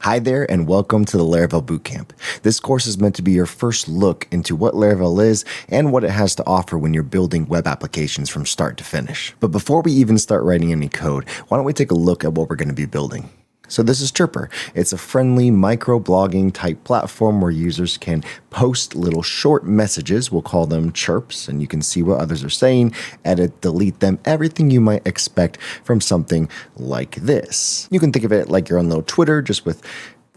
Hi there and welcome to the Laravel Bootcamp. This course is meant to be your first look into what Laravel is and what it has to offer when you're building web applications from start to finish. But before we even start writing any code, why don't we take a look at what we're going to be building? So this is Chirps. It's a friendly micro-blogging type platform where users can post little short messages. We'll call them chirps, and you can see what others are saying, edit, delete them, everything you might expect from something like this. You can think of it like your own little Twitter, just with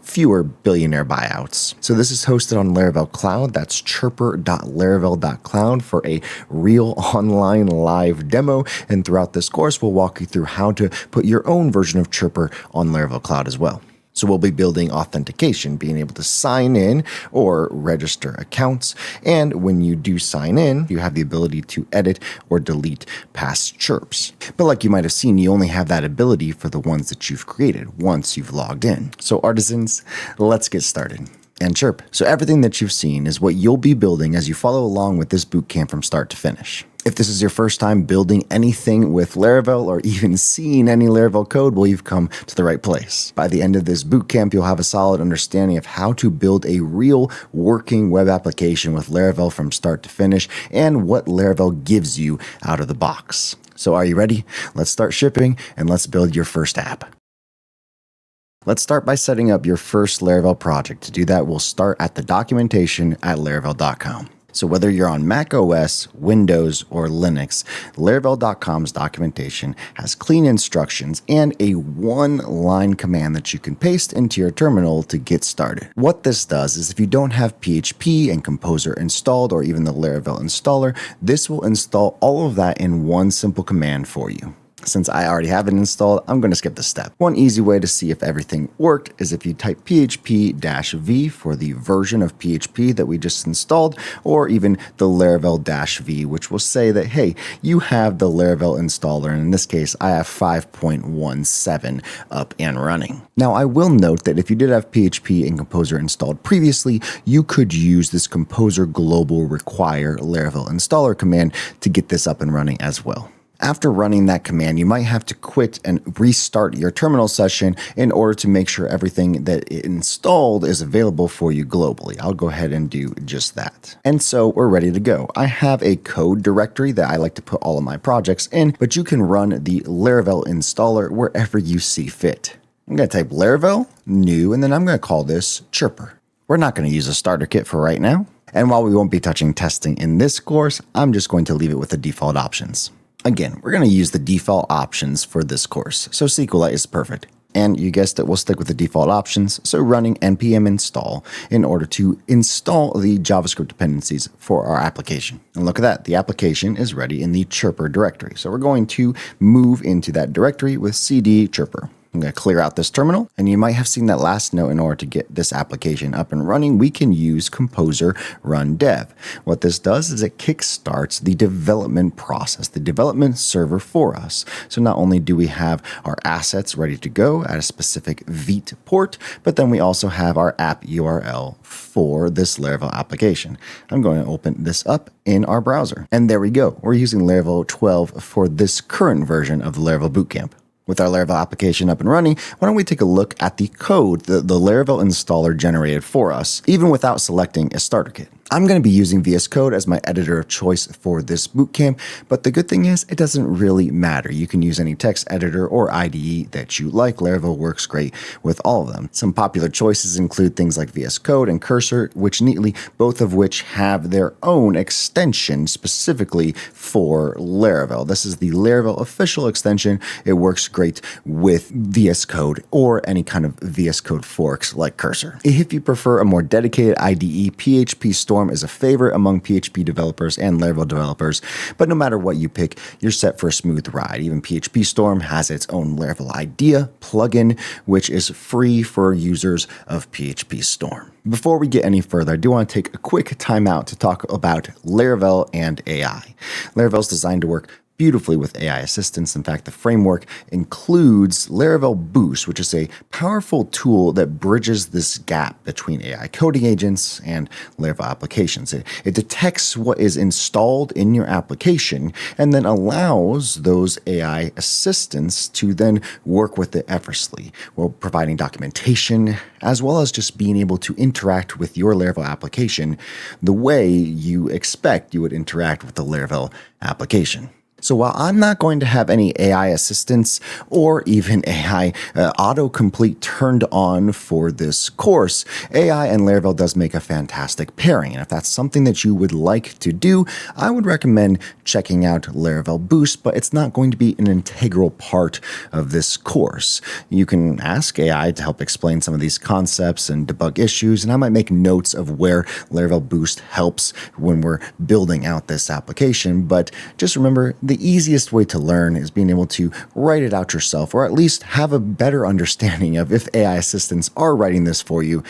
fewer billionaire buyouts. So this is hosted on Laravel Cloud. That's chirper.laravel.cloud for a real online live demo. And throughout this course, we'll walk you through how to put your own version of Chirper on Laravel Cloud as well. So we'll be building authentication, being able to sign in or register accounts. And when you do sign in, you have the ability to edit or delete past chirps. But like you might have seen, you only have that ability for the ones that you've created once you've logged in. So artisans, let's get started. And chirp. So everything that you've seen is what you'll be building as you follow along with this bootcamp from start to finish. If this is your first time building anything with Laravel or even seeing any Laravel code, well, you've come to the right place. By the end of this bootcamp, you'll have a solid understanding of how to build a real working web application with Laravel from start to finish and what Laravel gives you out of the box. So are you ready? Let's start shipping and let's build your first app. Let's start by setting up your first Laravel project. To do that, we'll start at the documentation at laravel.com. So whether you're on Mac OS, Windows, or Linux, Laravel.com's documentation has clean instructions and a one-line command that you can paste into your terminal to get started. What this does is if you don't have PHP and Composer installed or even the Laravel installer, this will install all of that in one simple command for you. Since I already have it installed, I'm going to skip this step. One easy way to see if everything worked is if you type php-v for the version of PHP that we just installed, or even the Laravel-v, which will say that, hey, you have the Laravel installer, and in this case, I have 5.17 up and running. Now, I will note that if you did have PHP and Composer installed previously, you could use this Composer global require Laravel installer command to get this up and running as well. After running that command, you might have to quit and restart your terminal session in order to make sure everything that it installed is available for you globally. I'll go ahead and do just that. And so we're ready to go. I have a code directory that I like to put all of my projects in, but you can run the Laravel installer wherever you see fit. I'm going to type Laravel, new, and then I'm going to call this Chirper. We're not going to use a starter kit for right now. And while we won't be touching testing in this course, I'm just going to leave it with the default options. Again, we're going to use the default options for this course, so SQLite is perfect. And you guessed it, we'll stick with the default options, so running npm install in order to install the JavaScript dependencies for our application. And look at that, the application is ready in the Chirper directory. So we're going to move into that directory with cd chirper. I'm going to clear out this terminal, and you might have seen that last note. In order to get this application up and running, we can use Composer run dev. What this does is it kickstarts the development process, the development server for us. So not only do we have our assets ready to go at a specific Vite port, but then we also have our app URL for this Laravel application. I'm going to open this up in our browser. And there we go. We're using Laravel 12 for this current version of the Laravel Bootcamp. With our Laravel application up and running, why don't we take a look at the code that the Laravel installer generated for us, even without selecting a starter kit. I'm going to be using VS Code as my editor of choice for this bootcamp, but the good thing is it doesn't really matter. You can use any text editor or IDE that you like. Laravel works great with all of them. Some popular choices include things like VS Code and Cursor, both of which have their own extension specifically for Laravel. This is the Laravel official extension. It works great with VS Code or any kind of VS Code forks like Cursor. If you prefer a more dedicated IDE, PHP Storm is a favorite among PHP developers and Laravel developers, but no matter what you pick, you're set for a smooth ride. Even PHP Storm has its own Laravel IDEA plugin, which is free for users of PHP Storm. Before we get any further, I do want to take a quick time out to talk about Laravel and AI. Laravel is designed to work beautifully with AI assistance. In fact, the framework includes Laravel Boost, which is a powerful tool that bridges this gap between AI coding agents and Laravel applications. It detects what is installed in your application and then allows those AI assistants to then work with it effortlessly, while providing documentation as well as just being able to interact with your Laravel application the way you expect you would interact with the Laravel application. So while I'm not going to have any AI assistance or even AI autocomplete turned on for this course, AI and Laravel does make a fantastic pairing. And if that's something that you would like to do, I would recommend checking out Laravel Boost, but it's not going to be an integral part of this course. You can ask AI to help explain some of these concepts and debug issues, and I might make notes of where Laravel Boost helps when we're building out this application. But just remember, the easiest way to learn is being able to write it out yourself, or at least have a better understanding of, if AI assistants are writing this for you,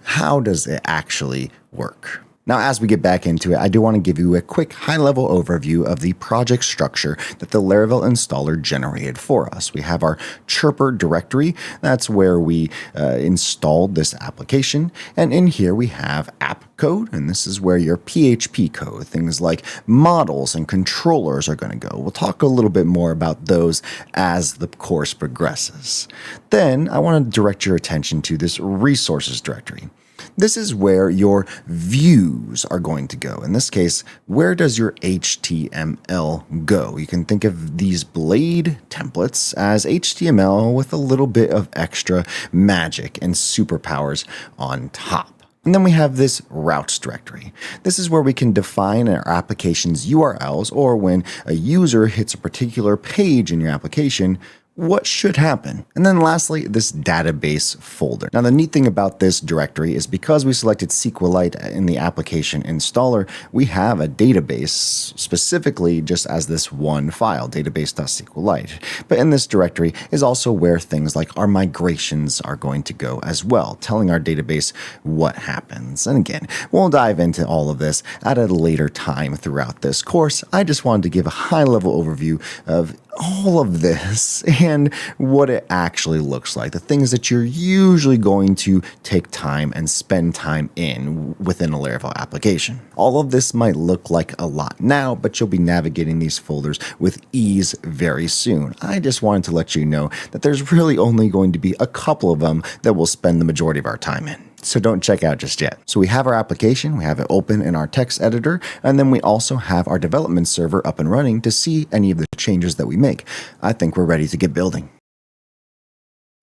how does it actually work? Now, as we get back into it, I do want to give you a quick high-level overview of the project structure that the Laravel installer generated for us. We have our Chirps directory. That's where we installed this application. And in here, we have app code, and this is where your PHP code, things like models and controllers, are going to go. We'll talk a little bit more about those as the course progresses. Then I want to direct your attention to this resources directory. This is where your views are going to go. In this case, where does your HTML go? You can think of these blade templates as HTML with a little bit of extra magic and superpowers on top. And then we have this routes directory. This is where we can define our application's URLs, or when a user hits a particular page in your application, what should happen. And then lastly, this database folder. Now, the neat thing about this directory is because we selected SQLite in the application installer, we have a database specifically just as this one file, database.sqlite. But in this directory is also where things like our migrations are going to go as well, telling our database what happens. And again, we'll dive into all of this at a later time throughout this course. I just wanted to give a high-level overview of all of this and what it actually looks like, the things that you're usually going to take time and spend time in within a Laravel application. All of this might look like a lot now, but you'll be navigating these folders with ease very soon. I just wanted to let you know that there's really only going to be a couple of them that we'll spend the majority of our time in. So don't check out just yet. So we have our application, we have it open in our text editor, and then we also have our development server up and running to see any of the changes that we make. I think we're ready to get building.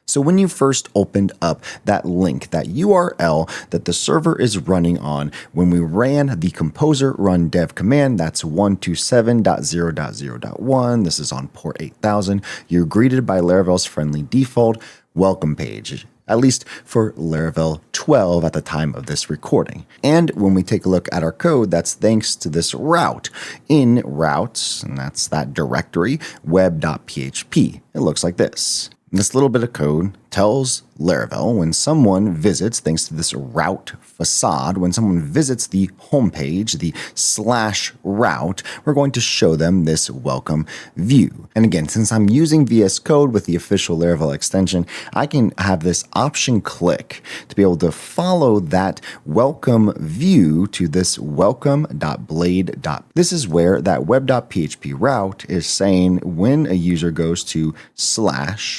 So when you first opened up that link, that URL that the server is running on, when we ran the composer run dev command, that's 127.0.0.1, this is on port 8000, you're greeted by Laravel's friendly default welcome page, at least for Laravel 12 at the time of this recording. And when we take a look at our code, that's thanks to this route. In routes, and that's that directory, web.php. It looks like this. This little bit of code tells Laravel when someone visits, thanks to this route facade, when someone visits the homepage, the /route, we're going to show them this welcome view. And again, since I'm using VS Code with the official Laravel extension, I can have this option click to be able to follow that welcome view to this welcome.blade. This is where that web.php route is saying when a user goes to /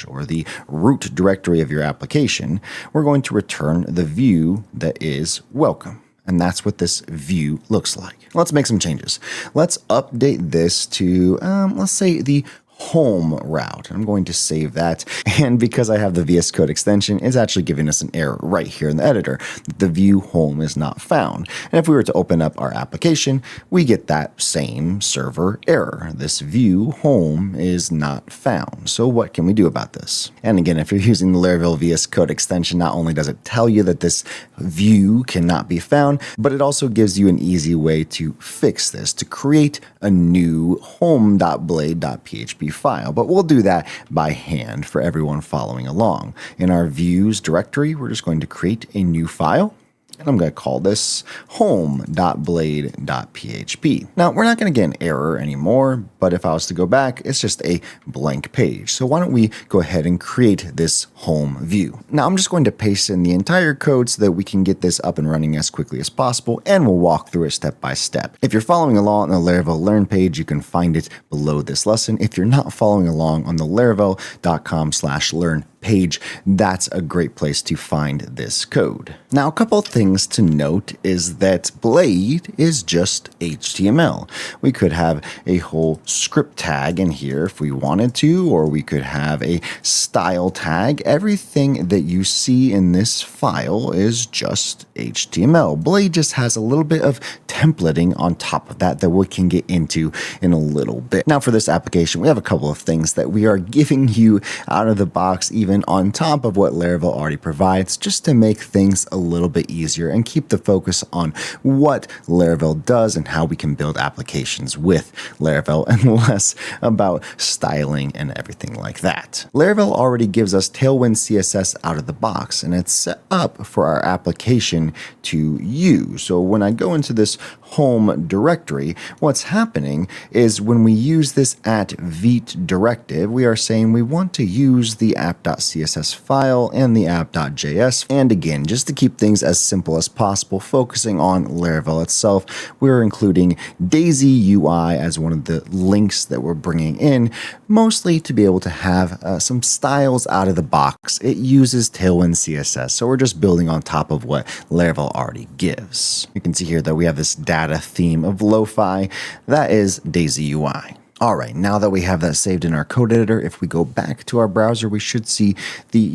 or the root directory of your application, we're going to return the view that is welcome. And that's what this view looks like. Let's make some changes. Let's update this to, let's say, the home route. I'm going to save that. And because I have the VS Code extension, it's actually giving us an error right here in the editor. The view home is not found. And if we were to open up our application, we get that same server error. This view home is not found. So what can we do about this? And again, if you're using the Laravel VS Code extension, not only does it tell you that this view cannot be found, but it also gives you an easy way to fix this, to create a new home.blade.php file, but we'll do that by hand for everyone following along. In our views directory, we're just going to create a new file. And I'm going to call this home.blade.php. Now, we're not going to get an error anymore, but if I was to go back, it's just a blank page. So why don't we go ahead and create this home view. Now, I'm just going to paste in the entire code so that we can get this up and running as quickly as possible, and we'll walk through it step by step. If you're following along on the Laravel Learn page, you can find it below this lesson. If you're not following along on the laravel.com/learn page, that's a great place to find this code. Now, a couple things to note is that Blade is just HTML. We could have a whole script tag in here if we wanted to, or we could have a style tag. Everything that you see in this file is just HTML. Blade just has a little bit of templating on top of that we can get into in a little bit. Now, for this application, we have a couple of things that we are giving you out of the box, even on top of what Laravel already provides, just to make things a little bit easier and keep the focus on what Laravel does and how we can build applications with Laravel, and less about styling and everything like that. Laravel already gives us Tailwind CSS out of the box, and it's set up for our application to use. So when I go into this home directory, what's happening is when we use this @vite directive, we are saying we want to use the app.css file and the app.js. And again, just to keep things as simple as possible, focusing on Laravel itself, we're including Daisy UI as one of the links that we're bringing in, mostly to be able to have some styles out of the box. It uses Tailwind CSS, so we're just building on top of what Laravel already gives. You can see here that we have this data theme of lo-fi. That is Daisy UI. All right, now that we have that saved in our code editor, if we go back to our browser, we should see the,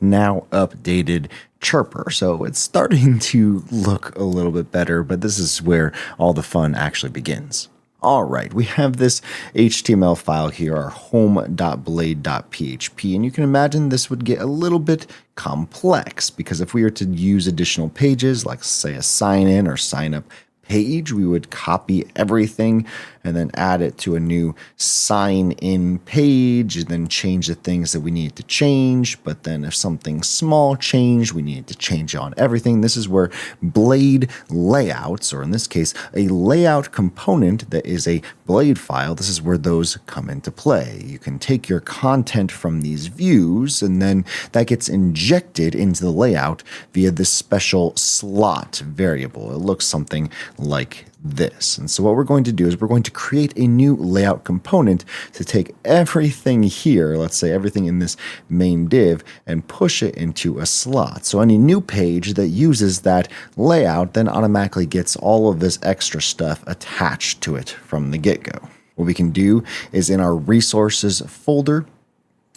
now updated Chirper. So it's starting to look a little bit better, but this is where all the fun actually begins. All right, we have this HTML file here, our home.blade.php, and you can imagine this would get a little bit complex, because if we were to use additional pages, like say a sign in or sign up page, we would copy everything and then add it to a new sign in page, and then change the things that we need to change. But then if something small changed, we needed to change on everything. This is where Blade layouts, or in this case, a layout component that is a Blade file, this is where those come into play. You can take your content from these views, and then that gets injected into the layout via this special slot variable. It looks something like this. And so what we're going to do is we're going to create a new layout component to take everything here, let's say everything in this main div, and push it into a slot. So any new page that uses that layout then automatically gets all of this extra stuff attached to it from the get-go. What we can do is in our resources folder,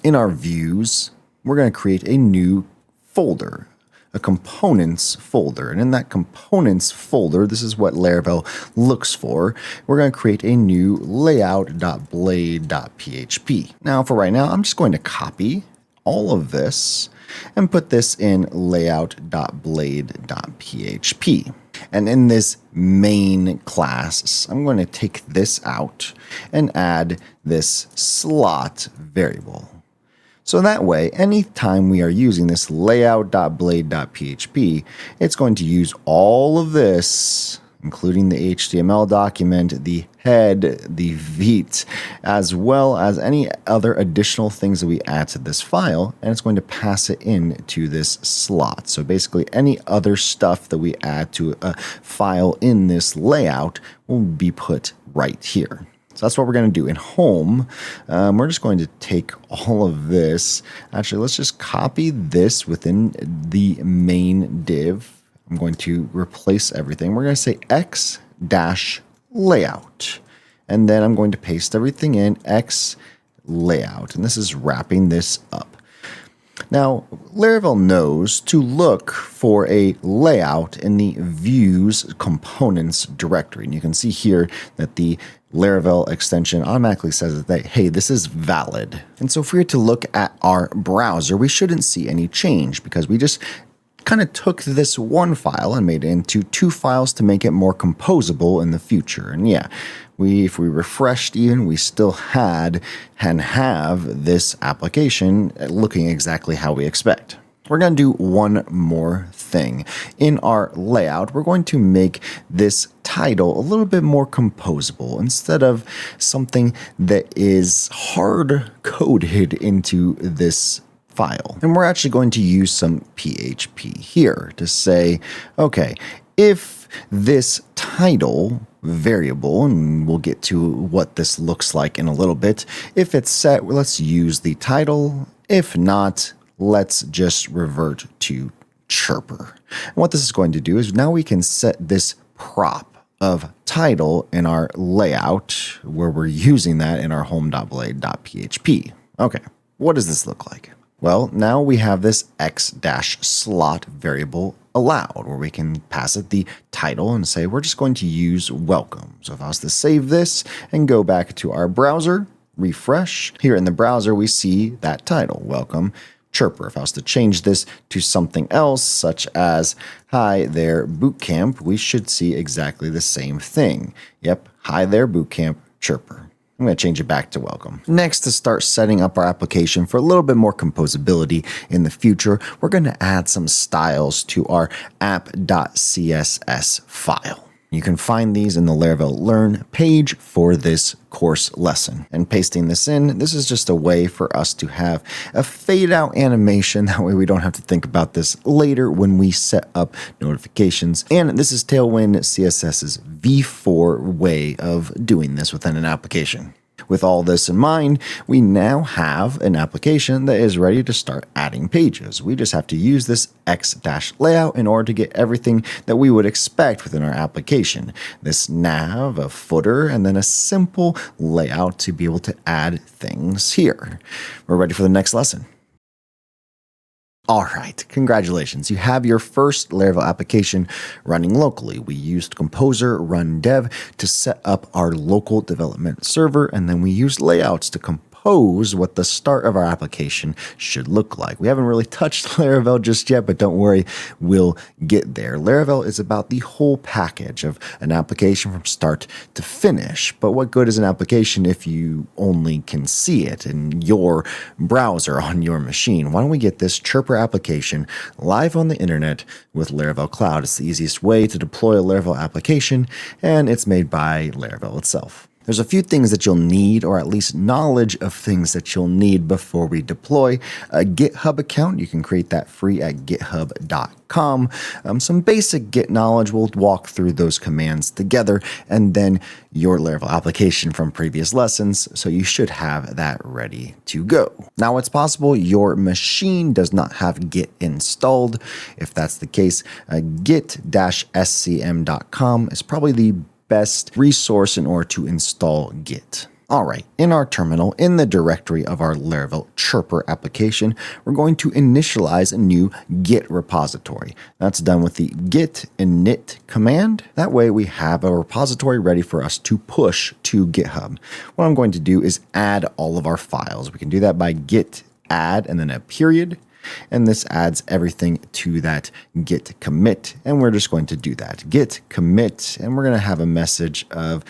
in our views, we're going to create a new folder, a components folder. And in that components folder, this is what Laravel looks for. We're going to create a new layout.blade.php. Now, for right now, I'm just going to copy all of this and put this in layout.blade.php. And in this main class, I'm going to take this out and add this slot variable. So that way, anytime we are using this layout.blade.php, it's going to use all of this, including the HTML document, the head, the vite, as well as any other additional things that we add to this file, and it's going to pass it into this slot. So basically, any other stuff that we add to a file in this layout will be put right here. So that's what we're going to do. In home, we're just going to take all of this. Actually, let's just copy this within the main div. I'm going to replace everything. We're going to say x-layout. And then I'm going to paste everything in x-layout. And this is wrapping this up. Now, Laravel knows to look for a layout in the views components directory. And you can see here that the Laravel extension automatically says that, hey, this is valid. And so if we were to look at our browser, we shouldn't see any change, because we just kind of took this one file and made it into two files to make it more composable in the future. And yeah, if we refreshed even, we still had and have this application looking exactly how we expect. We're going to do one more thing. In our layout, we're going to make this title a little bit more composable instead of something that is hard-coded into this file. And we're actually going to use some PHP here to say, okay, if this title variable, and we'll get to what this looks like in a little bit, if it's set, let's use the title. If not, let's just revert to Chirper. And what this is going to do is now we can set this prop of title in our layout where we're using that in our home.blade.php. Okay, what does this look like? Well, now we have this x-slot variable allowed where we can pass it the title and say we're just going to use welcome. So if I was to save this and go back to our browser, refresh, here in the browser we see that title, welcome Chirper. If I was to change this to something else, such as hi there bootcamp, we should see exactly the same thing. Yep, hi there bootcamp Chirper. I'm going to change it back to welcome. Next, to start setting up our application for a little bit more composability in the future, we're going to add some styles to our app.css file. You can find these in the Laravel Learn page for this course lesson. And pasting this in, this is just a way for us to have a fade out animation. That way we don't have to think about this later when we set up notifications. And this is Tailwind CSS's V4 way of doing this within an application. With all this in mind, we now have an application that is ready to start adding pages. We just have to use this x-layout in order to get everything that we would expect within our application. This nav, a footer, and then a simple layout to be able to add things here. We're ready for the next lesson. All right, congratulations. You have your first Laravel application running locally. We used Composer Run Dev to set up our local development server, and then we used layouts to compose what the start of our application should look like. We haven't really touched Laravel just yet, but don't worry, we'll get there. Laravel is about the whole package of an application from start to finish. But what good is an application if you only can see it in your browser on your machine? Why don't we get this Chirper application live on the internet with Laravel Cloud? It's the easiest way to deploy a Laravel application, and it's made by Laravel itself. There's a few things that you'll need, or at least knowledge of things that you'll need before we deploy. A GitHub account, you can create that free at github.com. Some basic Git knowledge, we'll walk through those commands together, and then your Laravel application from previous lessons, so you should have that ready to go. Now, it's possible your machine does not have Git installed. If that's the case, git-scm.com is probably the best resource in order to install Git. All right, in our terminal, in the directory of our Laravel Chirper application, we're going to initialize a new Git repository. That's done with the git init command. That way we have a repository ready for us to push to GitHub. What I'm going to do is add all of our files. We can do that by git add and then a period. And this adds everything to that git commit. And we're just going to do that. Git commit. And we're going to have a message of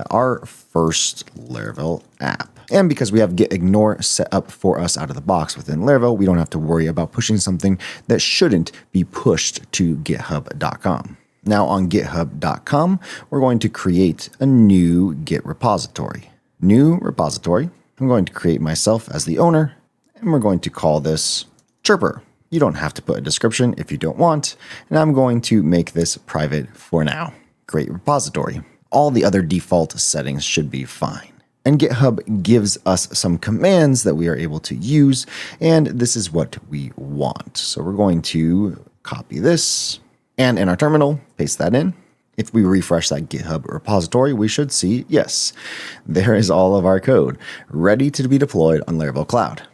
our first Laravel app. And because we have git ignore set up for us out of the box within Laravel, we don't have to worry about pushing something that shouldn't be pushed to github.com. Now on github.com, we're going to create a new Git repository. New repository. I'm going to create myself as the owner, and we're going to call this Chirper. You don't have to put a description if you don't want, and I'm going to make this private for now. Great repository. All the other default settings should be fine. And GitHub gives us some commands that we are able to use, and this is what we want. So we're going to copy this, and in our terminal, paste that in. If we refresh that GitHub repository, we should see, yes, there is all of our code ready to be deployed on Laravel Cloud.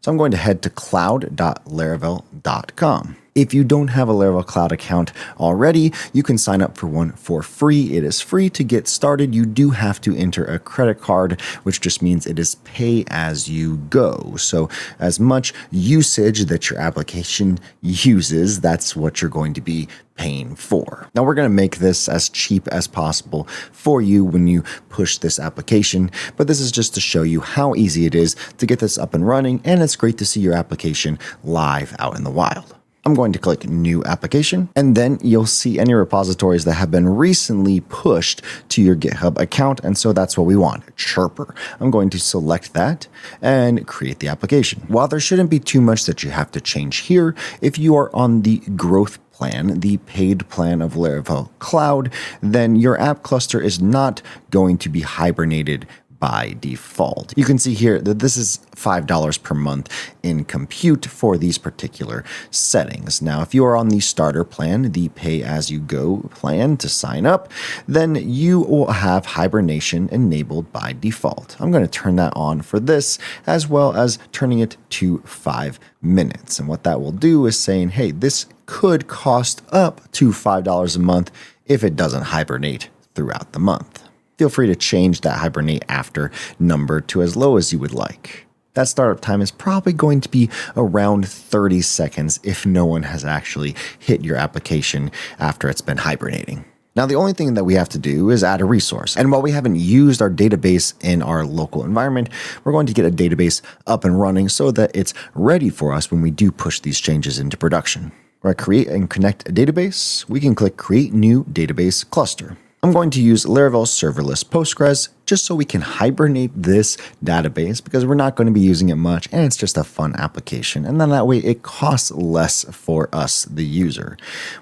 So I'm going to head to cloud.laravel.com. If you don't have a Laravel Cloud account already, you can sign up for one for free. It is free to get started. You do have to enter a credit card, which just means it is pay as you go. So as much usage that your application uses, that's what you're going to be paying for. Now we're going to make this as cheap as possible for you when you push this application, but this is just to show you how easy it is to get this up and running, and it's great to see your application live out in the wild. I'm going to click New Application, and then you'll see any repositories that have been recently pushed to your GitHub account, and so that's what we want, Chirper. I'm going to select that and create the application. While there shouldn't be too much that you have to change here, if you are on the growth plan, the paid plan of Laravel Cloud, then your app cluster is not going to be hibernated by default. You can see here that this is $5 per month in compute for these particular settings. Now, if you are on the starter plan, the pay-as-you-go plan to sign up, then you will have hibernation enabled by default. I'm going to turn that on for this, as well as turning it to 5 minutes. And what that will do is saying, hey, this could cost up to $5 a month if it doesn't hibernate throughout the month. Feel free to change that hibernate after number to as low as you would like. That startup time is probably going to be around 30 seconds if no one has actually hit your application after it's been hibernating. Now, the only thing that we have to do is add a resource. And while we haven't used our database in our local environment, we're going to get a database up and running so that it's ready for us when we do push these changes into production. We're going to create and connect a database. We can click Create New Database Cluster. I'm going to use Laravel Serverless Postgres just so we can hibernate this database because we're not going to be using it much and it's just a fun application. And then that way it costs less for us, the user.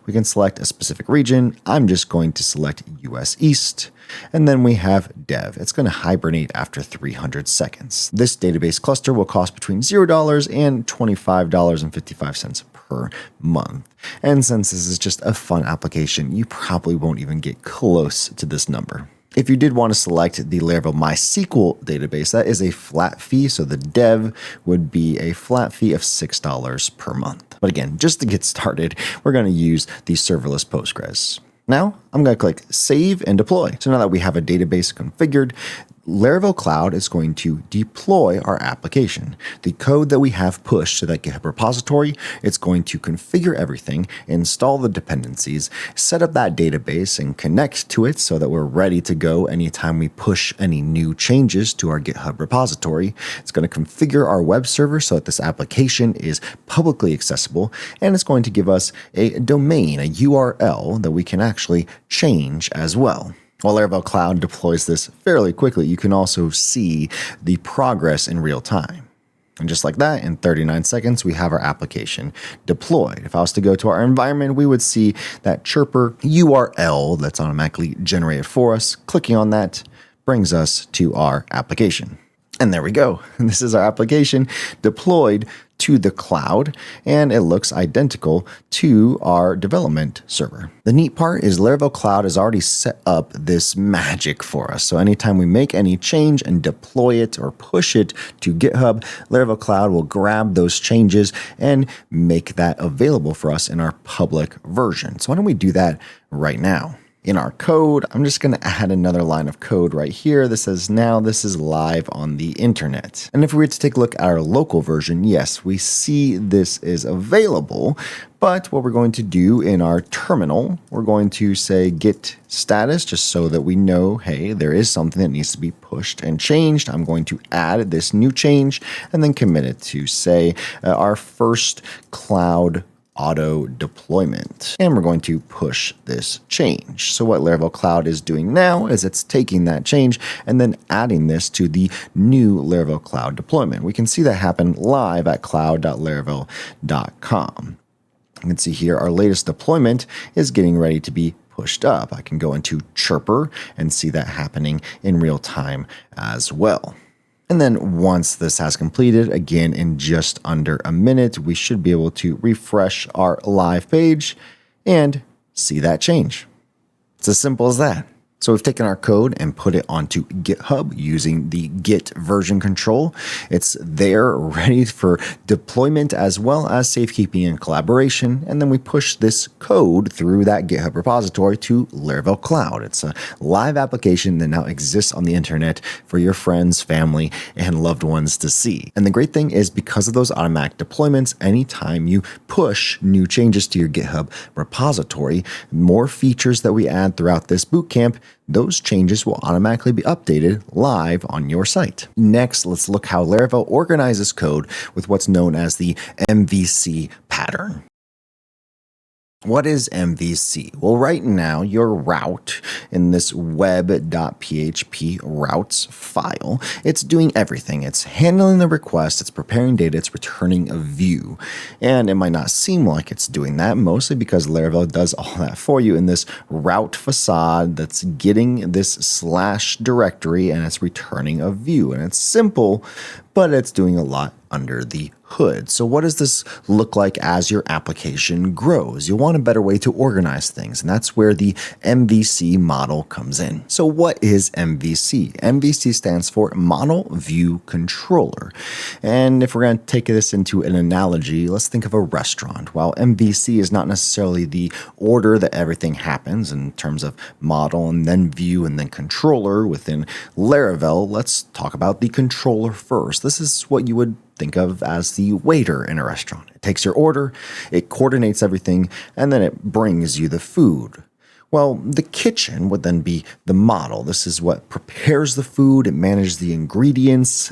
We can select a specific region. I'm just going to select US East. And then we have dev. It's going to hibernate after 300 seconds. This database cluster will cost between $0 and $25.55 per month. And since this is just a fun application, you probably won't even get close to this number. If you did want to select the Laravel MySQL database, that is a flat fee. So the dev would be a flat fee of $6 per month. But again, just to get started, we're going to use the serverless Postgres. Now I'm going to click Save and Deploy. So now that we have a database configured, Laravel Cloud is going to deploy our application. The code that we have pushed to that GitHub repository, it's going to configure everything, install the dependencies, set up that database, and connect to it so that we're ready to go anytime we push any new changes to our GitHub repository. It's going to configure our web server so that this application is publicly accessible, and it's going to give us a domain, a URL that we can actually change as well. While Laravel Cloud deploys this fairly quickly, you can also see the progress in real time. And just like that, in 39 seconds, we have our application deployed. If I was to go to our environment, we would see that Chirper URL that's automatically generated for us. Clicking on that brings us to our application. And there we go. This is our application deployed to the cloud, and it looks identical to our development server. The neat part is Laravel Cloud has already set up this magic for us. So anytime we make any change and deploy it or push it to GitHub, Laravel Cloud will grab those changes and make that available for us in our public version. So why don't we do that right now? In our code, I'm just going to add another line of code right here that says now this is live on the internet. And if we were to take a look at our local version, yes, we see this is available. But what we're going to do in our terminal, we're going to say git status just so that we know, hey, there is something that needs to be pushed and changed. I'm going to add this new change and then commit it to say our first cloud auto deployment. And we're going to push this change. So what Laravel Cloud is doing now is it's taking that change and then adding this to the new Laravel Cloud deployment. We can see that happen live at cloud.laravel.com. You can see here our latest deployment is getting ready to be pushed up. I can go into Chirper and see that happening in real time as well. And then once this has completed, again, in just under a minute, we should be able to refresh our live page and see that change. It's as simple as that. So we've taken our code and put it onto GitHub using the Git version control. It's there ready for deployment as well as safekeeping and collaboration. And then we push this code through that GitHub repository to Laravel Cloud. It's a live application that now exists on the internet for your friends, family, and loved ones to see. And the great thing is because of those automatic deployments, anytime you push new changes to your GitHub repository, more features that we add throughout this bootcamp, those changes will automatically be updated live on your site. Next, let's look how Laravel organizes code with what's known as the MVC pattern. What is MVC? Well, right now, your route in this web.php routes file, it's doing everything. It's handling the request, it's preparing data, it's returning a view. And it might not seem like it's doing that, mostly because Laravel does all that for you in this route facade that's getting this slash directory and it's returning a view. And it's simple, but it's doing a lot under the hood. So what does this look like as your application grows? You want a better way to organize things, and that's where the MVC model comes in. So what is MVC? MVC stands for Model View Controller. And if we're going to take this into an analogy, let's think of a restaurant. While MVC is not necessarily the order that everything happens in terms of model and then view and then controller within Laravel, let's talk about the controller first. This is what you would think of as the waiter in a restaurant. It takes your order, it coordinates everything, and then it brings you the food. Well, the kitchen would then be the model. This is what prepares the food, it manages the ingredients,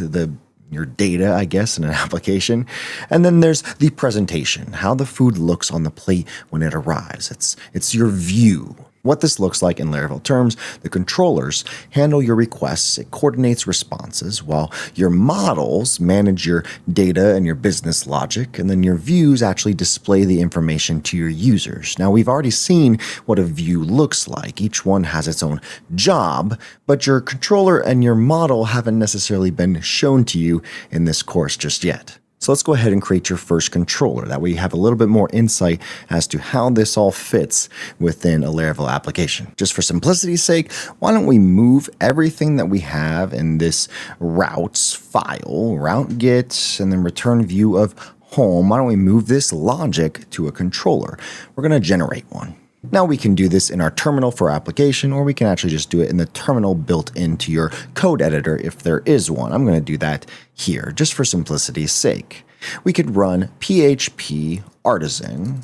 your data, I guess, in an application. And then there's the presentation, how the food looks on the plate when it arrives. It's your view. What this looks like in Laravel terms, the controllers handle your requests, it coordinates responses, while your models manage your data and your business logic, and then your views actually display the information to your users. Now, we've already seen what a view looks like. Each one has its own job, but your controller and your model haven't necessarily been shown to you in this course just yet. So let's go ahead and create your first controller. That way you have a little bit more insight as to how this all fits within a Laravel application. Just for simplicity's sake, why don't we move everything that we have in this routes file, route get, and then return view of home. Why don't we move this logic to a controller? We're going to generate one. Now we can do this in our terminal for our application, or we can actually just do it in the terminal built into your code editor if there is one. I'm going to do that here just for simplicity's sake. We could run php artisan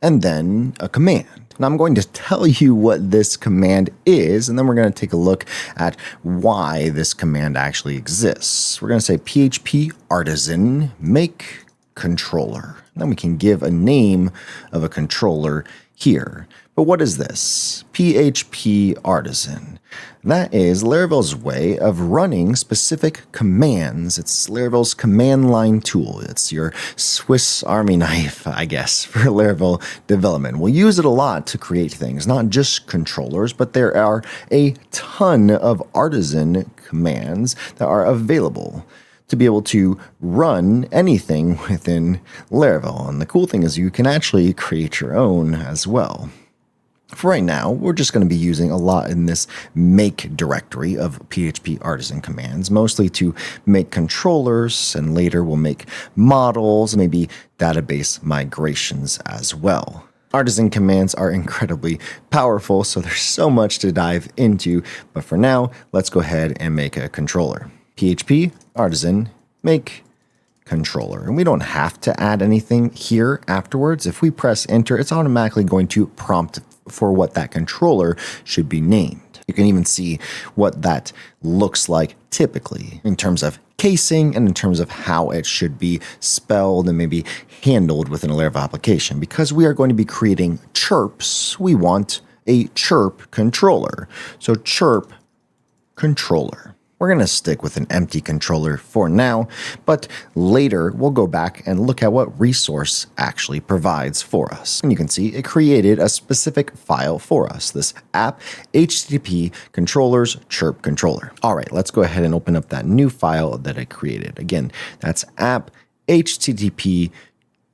and then a command. Now I'm going to tell you what this command is, and then we're going to take a look at why this command actually exists. We're going to say php artisan make controller. Then we can give a name of a controller here. But what is this? PHP Artisan. That is Laravel's way of running specific commands. It's Laravel's command line tool. It's your Swiss Army knife, I guess, for Laravel development. We'll use it a lot to create things, not just controllers, but there are a ton of artisan commands that are available to be able to run anything within Laravel. And the cool thing is you can actually create your own as well. For right now, we're just going to be using a lot in this make directory of PHP artisan commands, mostly to make controllers, and later we'll make models, maybe database migrations as well. Artisan commands are incredibly powerful, so there's so much to dive into, but for now, let's go ahead and make a controller. PHP artisan make controller. And we don't have to add anything here afterwards. If we press enter, it's automatically going to prompt for what that controller should be named. You can even see what that looks like typically in terms of casing and in terms of how it should be spelled and maybe handled within a Laravel application. Because we are going to be creating chirps, we want a chirp controller. So chirp controller. We're going to stick with an empty controller for now, but later we'll go back and look at what resource actually provides for us. And you can see it created a specific file for us, this app HTTP controllers chirp controller. All right, let's go ahead and open up that new file that I created. Again, that's app HTTP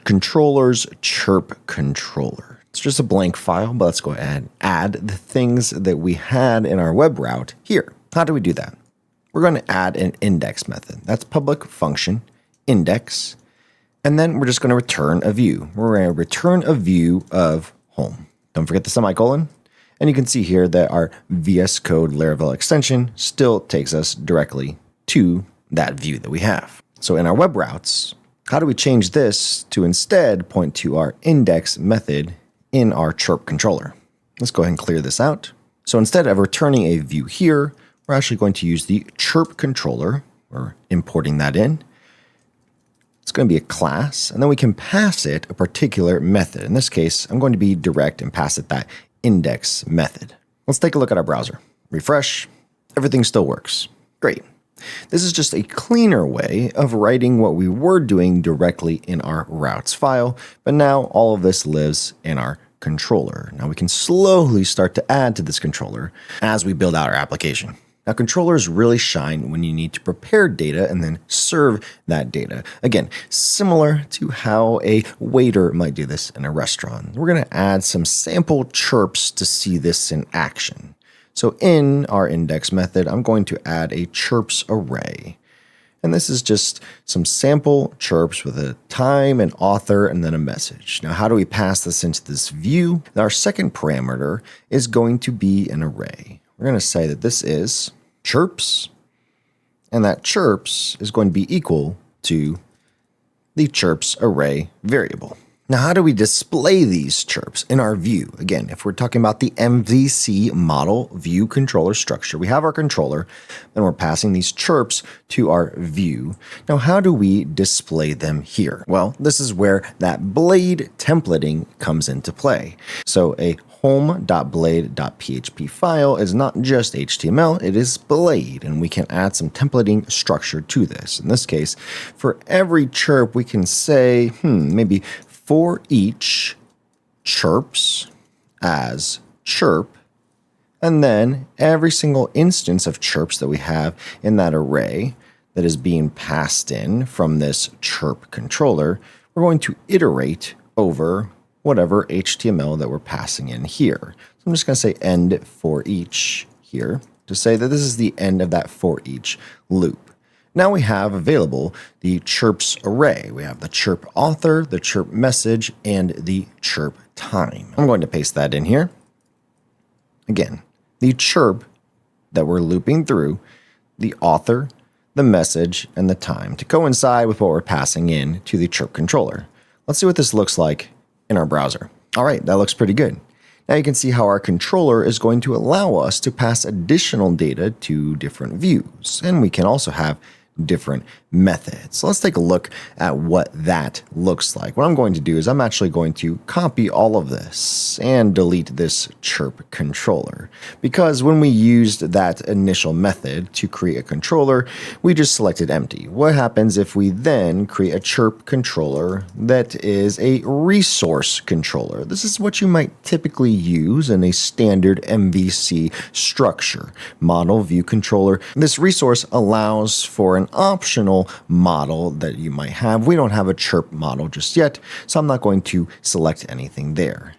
controllers chirp controller. It's just a blank file, but let's go ahead and add the things that we had in our web route here. How do we do that? We're going to add an index method. That's public function index. And then we're just going to return a view. We're going to return a view of home. Don't forget the semicolon. And you can see here that our VS Code Laravel extension still takes us directly to that view that we have. So in our web routes, how do we change this to instead point to our index method in our chirp controller? Let's go ahead and clear this out. So instead of returning a view here, we're actually going to use the chirp controller. We're importing that in. It's going to be a class, and then we can pass it a particular method. In this case, I'm going to be direct and pass it that index method. Let's take a look at our browser. Refresh. Everything still works. Great. This is just a cleaner way of writing what we were doing directly in our routes file, but now all of this lives in our controller. Now we can slowly start to add to this controller as we build out our application. Now, controllers really shine when you need to prepare data and then serve that data. Again, similar to how a waiter might do this in a restaurant. We're going to add some sample chirps to see this in action. So in our index method, I'm going to add a chirps array. And this is just some sample chirps with a time, an author, and then a message. Now, how do we pass this into this view? Now, our second parameter is going to be an array. We're going to say that this is chirps, and that chirps is going to be equal to the chirps array variable. Now, how do we display these chirps in our view? Again, if we're talking about the MVC model view controller structure, we have our controller, and we're passing these chirps to our view. Now, how do we display them here? Well, this is where that blade templating comes into play. So a home.blade.php file is not just HTML, it is blade, and we can add some templating structure to this. In this case, for every chirp, we can say, maybe for each chirps as chirp, and then every single instance of chirps that we have in that array that is being passed in from this chirp controller, we're going to iterate over whatever HTML that we're passing in here. So I'm just going to say end for each here to say that this is the end of that for each loop. Now we have available the chirps array. We have the chirp author, the chirp message, and the chirp time. I'm going to paste that in here. Again, the chirp that we're looping through, the author, the message, and the time to coincide with what we're passing in to the chirp controller. Let's see what this looks like in our browser. All right, that looks pretty good. Now you can see how our controller is going to allow us to pass additional data to different views, and we can also have different methods. So let's take a look at what that looks like. What I'm going to do is I'm actually going to copy all of this and delete this chirp controller, because when we used that initial method to create a controller, we just selected empty. What happens if we then create a chirp controller that is a resource controller? This is what you might typically use in a standard MVC structure, model view controller. This resource allows for an optional model that you might have. We don't have a chirp model just yet, so I'm not going to select anything there.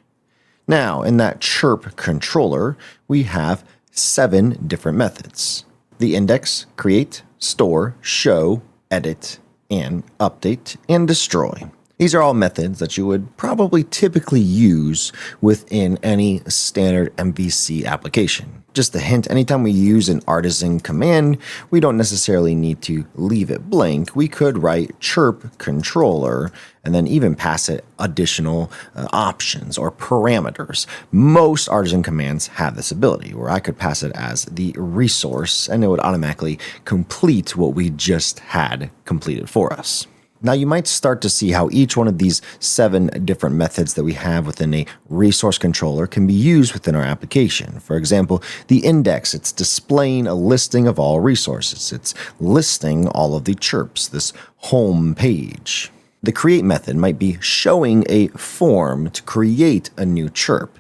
Now, in that chirp controller, we have 7 different methods: the index, create, store, show, edit, and update, and destroy. These are all methods that you would probably typically use within any standard MVC application. Just a hint, anytime we use an artisan command, we don't necessarily need to leave it blank. We could write chirp controller and then even pass it additional options or parameters. Most artisan commands have this ability where I could pass it as the resource and it would automatically complete what we just had completed for us. Now you might start to see how each one of these 7 different methods that we have within a resource controller can be used within our application. For example, the index, it's displaying a listing of all resources. It's listing all of the chirps, this home page. The create method might be showing a form to create a new chirp.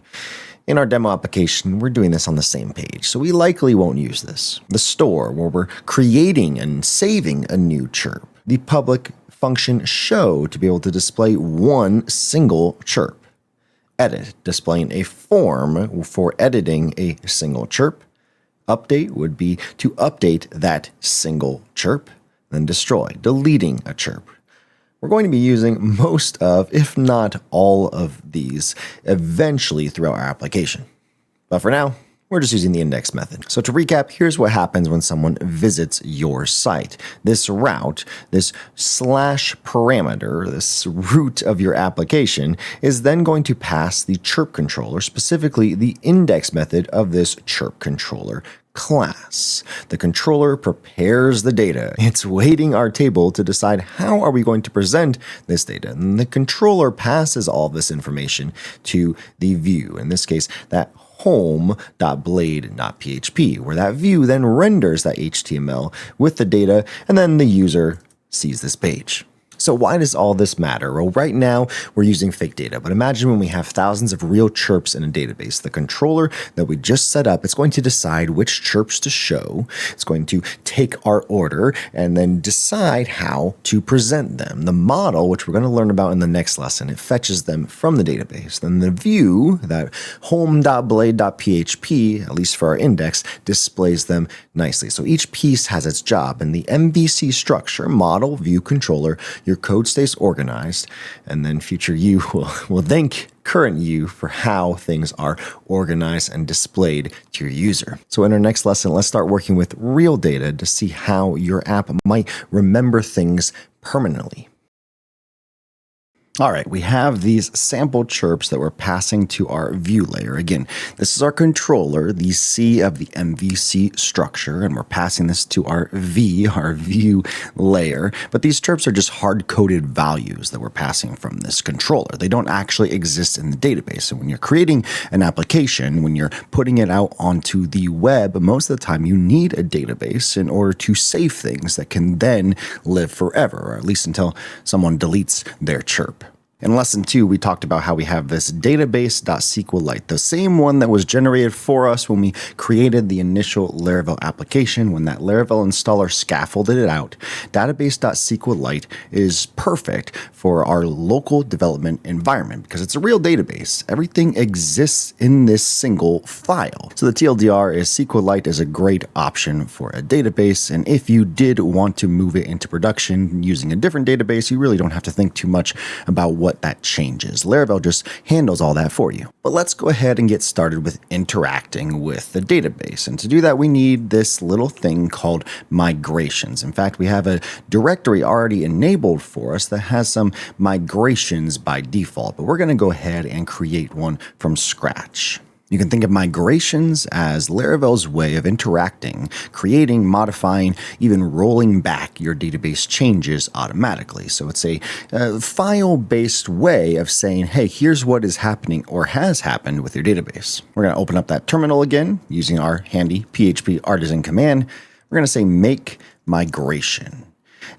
In our demo application, we're doing this on the same page, so we likely won't use this. The store, where we're creating and saving a new chirp. The public function show to be able to display one single chirp. edit, displaying a form for editing a single chirp. Update would be to update that single chirp. Then destroy, deleting a chirp. We're going to be using most of, if not all of these, eventually throughout our application. But for now, we're just using the index method. So to recap, here's what happens when someone visits your site. This route, this slash parameter, this root of your application, is then going to pass the chirp controller, specifically the index method of this chirp controller class. The controller prepares the data. It's weighting our table to decide how are we going to present this data. And the controller passes all this information to the view. In this case, that home.blade.php, where that view then renders that HTML with the data, and then the user sees this page. So why does all this matter? Well, right now we're using fake data, but imagine when we have thousands of real chirps in a database. The controller that we just set up, it's going to decide which chirps to show. It's going to take our order and then decide how to present them. The model, which we're going to learn about in the next lesson, it fetches them from the database. Then the view, that home.blade.php, at least for our index, displays them nicely. So each piece has its job. In the MVC structure, model, view, controller, your code stays organized, and then future you will thank current you for how things are organized and displayed to your user. So in our next lesson, let's start working with real data to see how your app might remember things permanently. All right, we have these sample chirps that we're passing to our view layer. Again, this is our controller, the C of the MVC structure, and we're passing this to our view layer. But these chirps are just hard-coded values that we're passing from this controller. They don't actually exist in the database. So when you're creating an application, when you're putting it out onto the web, most of the time you need a database in order to save things that can then live forever, or at least until someone deletes their chirp. In lesson 2, we talked about how we have this database.SQLite, the same one that was generated for us when we created the initial Laravel application. When that Laravel installer scaffolded it out, database.SQLite is perfect for our local development environment because it's a real database. Everything exists in this single file. So the TLDR is SQLite is a great option for a database, and if you did want to move it into production using a different database, you really don't have to think too much about what that changes. Laravel just handles all that for you. But let's go ahead and get started with interacting with the database. And to do that, we need this little thing called migrations. In fact, we have a directory already enabled for us that has some migrations by default, but we're going to go ahead and create one from scratch. You can think of migrations as Laravel's way of interacting, creating, modifying, even rolling back your database changes automatically. So it's a file-based way of saying, hey, here's what is happening or has happened with your database. We're going to open up that terminal again using our handy PHP artisan command. We're going to say make migration.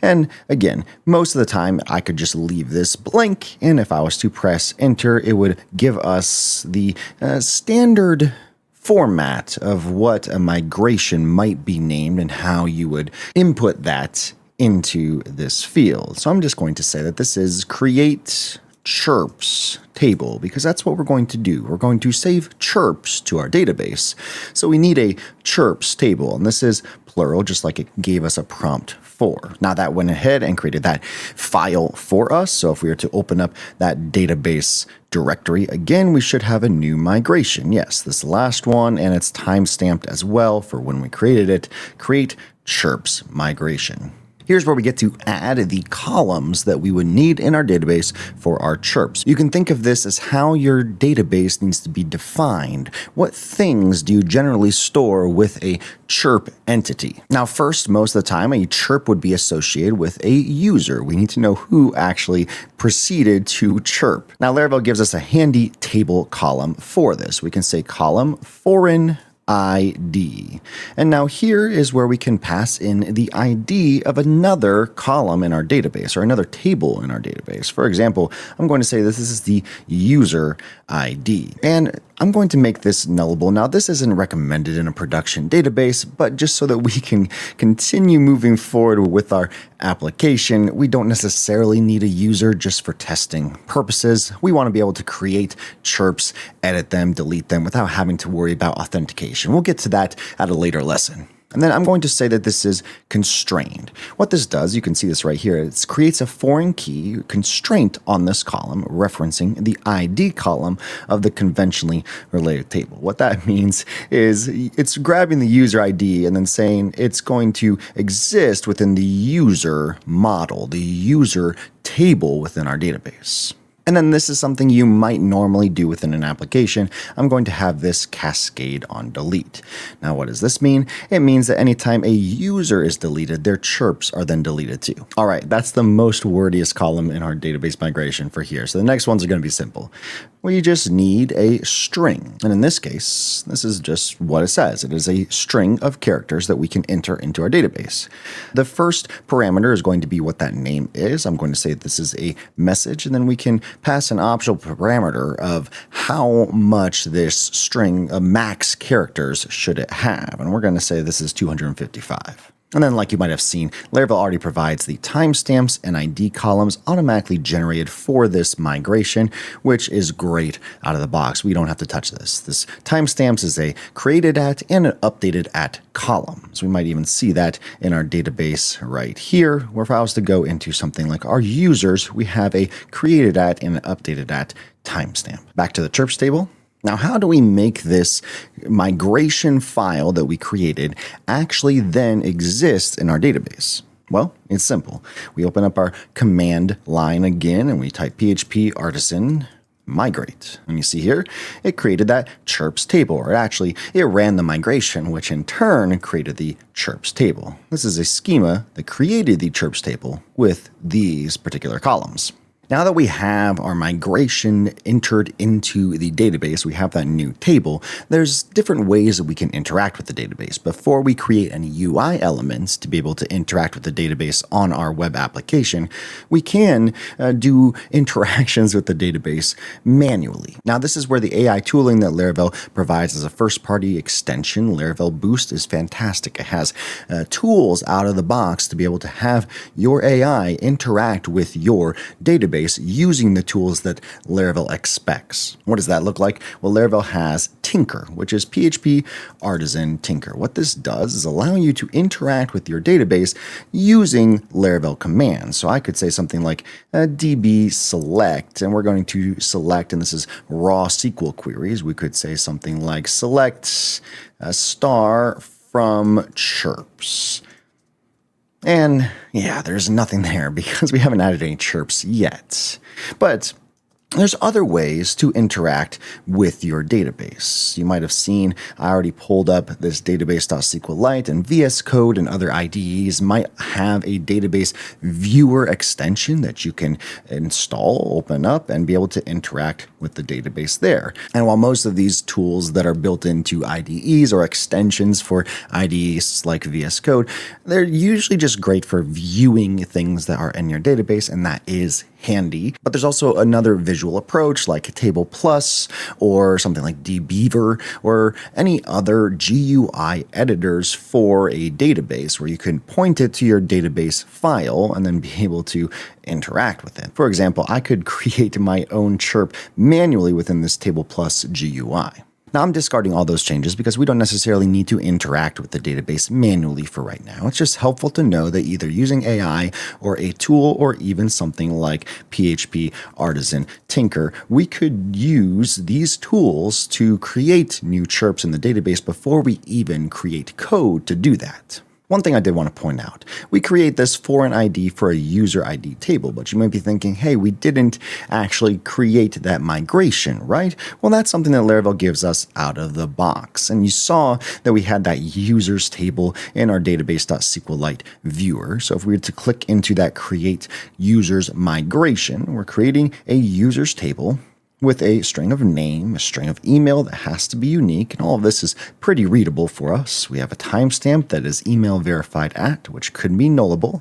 And again, most of the time I could just leave this blank, and if I was to press enter, it would give us the standard format of what a migration might be named and how you would input that into this field. So I'm just going to say that this is create chirps table because that's what we're going to do. We're going to save chirps to our database. So we need a chirps table, and this is plural, just like it gave us a prompt for. Now that went ahead and created that file for us. So if we were to open up that database directory again, we should have a new migration. Yes, this last one, and it's time-stamped as well for when we created it. Create chirps migration. Here's where we get to add the columns that we would need in our database for our chirps. You can think of this as how your database needs to be defined. What things do you generally store with a chirp entity? Now, first, most of the time, a chirp would be associated with a user. We need to know who actually proceeded to chirp. Now, Laravel gives us a handy table column for this. We can say column foreign ID. And now here is where we can pass in the ID of another column in our database or another table in our database. For example, I'm going to say this is the user ID. And I'm going to make this nullable. Now, this isn't recommended in a production database, but just so that we can continue moving forward with our application, we don't necessarily need a user just for testing purposes. We want to be able to create chirps, edit them, delete them without having to worry about authentication. We'll get to that at a later lesson. And then I'm going to say that this is constrained. What this does, you can see this right here, it creates a foreign key constraint on this column referencing the ID column of the conventionally related table. What that means is it's grabbing the user ID and then saying it's going to exist within the user model, the user table within our database. And then this is something you might normally do within an application. I'm going to have this cascade on delete. Now, what does this mean? It means that anytime a user is deleted, their chirps are then deleted too. All right, that's the most wordiest column in our database migration for here. So the next ones are going to be simple. We just need a string. And in this case, this is just what it says. It is a string of characters that we can enter into our database. The first parameter is going to be what that name is. I'm going to say this is a message, and then we can pass an optional parameter of how much this string of max characters should it have. And we're going to say this is 255. And then, like you might have seen, Laravel already provides the timestamps and ID columns automatically generated for this migration, which is great out of the box. We don't have to touch this. This timestamps is a created at and an updated at column. So we might even see that in our database right here, where if I was to go into something like our users, we have a created at and an updated at timestamp. Back to the chirps table. Now, how do we make this migration file that we created actually then exist in our database? Well, it's simple. We open up our command line again and we type php artisan migrate. And you see here, it created that chirps table, or actually it ran the migration, which in turn created the chirps table. This is a schema that created the chirps table with these particular columns. Now that we have our migration entered into the database, we have that new table, there's different ways that we can interact with the database. Before we create any UI elements to be able to interact with the database on our web application, we can do interactions with the database manually. Now, this is where the AI tooling that Laravel provides as a first-party extension, Laravel Boost, is fantastic. It has tools out of the box to be able to have your AI interact with your database using the tools that Laravel expects. What does that look like? Well, Laravel has Tinker, which is PHP Artisan Tinker. What this does is allow you to interact with your database using Laravel commands. So I could say something like db select, and we're going to select, and this is raw SQL queries. We could say something like select star from chirps. And yeah, there's nothing there because we haven't added any chirps yet. But there's other ways to interact with your database. You might have seen I already pulled up this database.SQLite, and VS Code and other IDEs might have a database viewer extension that you can install, open up, and be able to interact with the database there. And while most of these tools that are built into IDEs or extensions for IDEs like VS Code, they're usually just great for viewing things that are in your database, and that is handy. But there's also another visual approach like Table Plus or something like dbeaver or any other GUI editors for a database where you can point it to your database file and then be able to interact with it. For example, I could create my own chirp manually within this Table Plus GUI. Now, I'm discarding all those changes because we don't necessarily need to interact with the database manually for right now. It's just helpful to know that either using AI or a tool or even something like PHP Artisan Tinker, we could use these tools to create new chirps in the database before we even create code to do that. One thing I did want to point out, we create this foreign ID for a user ID table, but you might be thinking, hey, we didn't actually create that migration, right? Well, that's something that Laravel gives us out of the box. And you saw that we had that users table in our database.SQLite viewer. So if we were to click into that create users migration, we're creating a users table with a string of name, a string of email that has to be unique, and all of this is pretty readable for us. We have a timestamp that is email verified at, which could be nullable,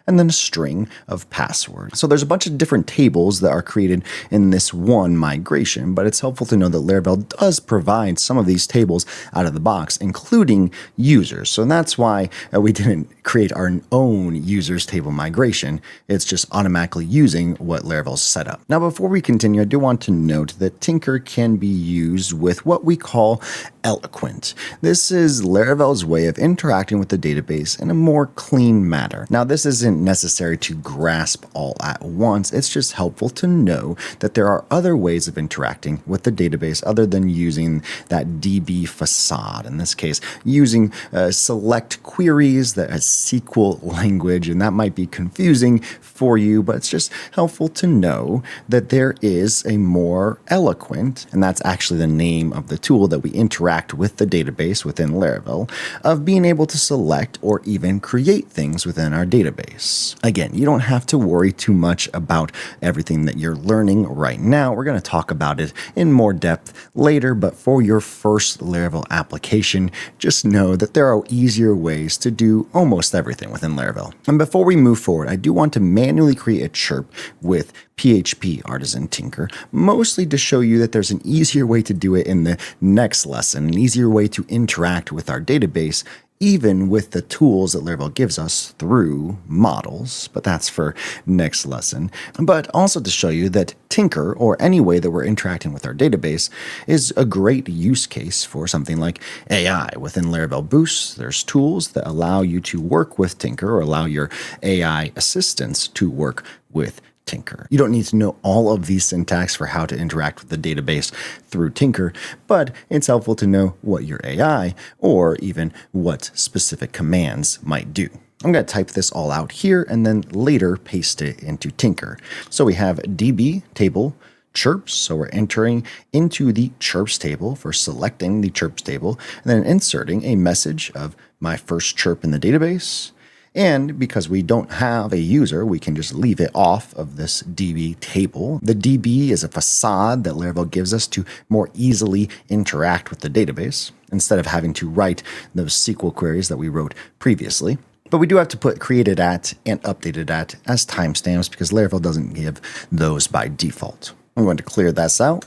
and then a string of passwords. So there's a bunch of different tables that are created in this one migration, but it's helpful to know that Laravel does provide some of these tables out of the box, including users. So that's why we didn't create our own users table migration. It's just automatically using what Laravel's set up. Now, before we continue, I do want to note that Tinker can be used with what we call Eloquent. This is Laravel's way of interacting with the database in a more clean manner. Now, this isn't necessary to grasp all at once. It's just helpful to know that there are other ways of interacting with the database other than using that DB facade. In this case, using select queries that has SQL language, and that might be confusing for you, but it's just helpful to know that there is a more eloquent, and that's actually the name of the tool that we interact with the database within Laravel, of being able to select or even create things within our database. Again, you don't have to worry too much about everything that you're learning right now. We're going to talk about it in more depth later, but for your first Laravel application, just know that there are easier ways to do almost everything within Laravel. And before we move forward, I do want to manually create a chirp with PHP Artisan Tinker, mostly to show you that there's an easier way to do it in the next lesson, an easier way to interact with our database, even with the tools that Laravel gives us through models, but that's for next lesson. But also to show you that Tinker, or any way that we're interacting with our database, is a great use case for something like AI. Within Laravel Boost, there's tools that allow you to work with Tinker or allow your AI assistants to work with Tinker. You don't need to know all of these syntax for how to interact with the database through Tinker, but it's helpful to know what your AI or even what specific commands might do. I'm going to type this all out here and then later paste it into Tinker. So we have DB table Chirps, so we're entering into the Chirps table for selecting the Chirps table and then inserting a message of my first chirp in the database. And because we don't have a user, we can just leave it off of this DB table. The DB is a facade that Laravel gives us to more easily interact with the database instead of having to write those SQL queries that we wrote previously. But we do have to put created at and updated at as timestamps because Laravel doesn't give those by default. I'm going to clear this out,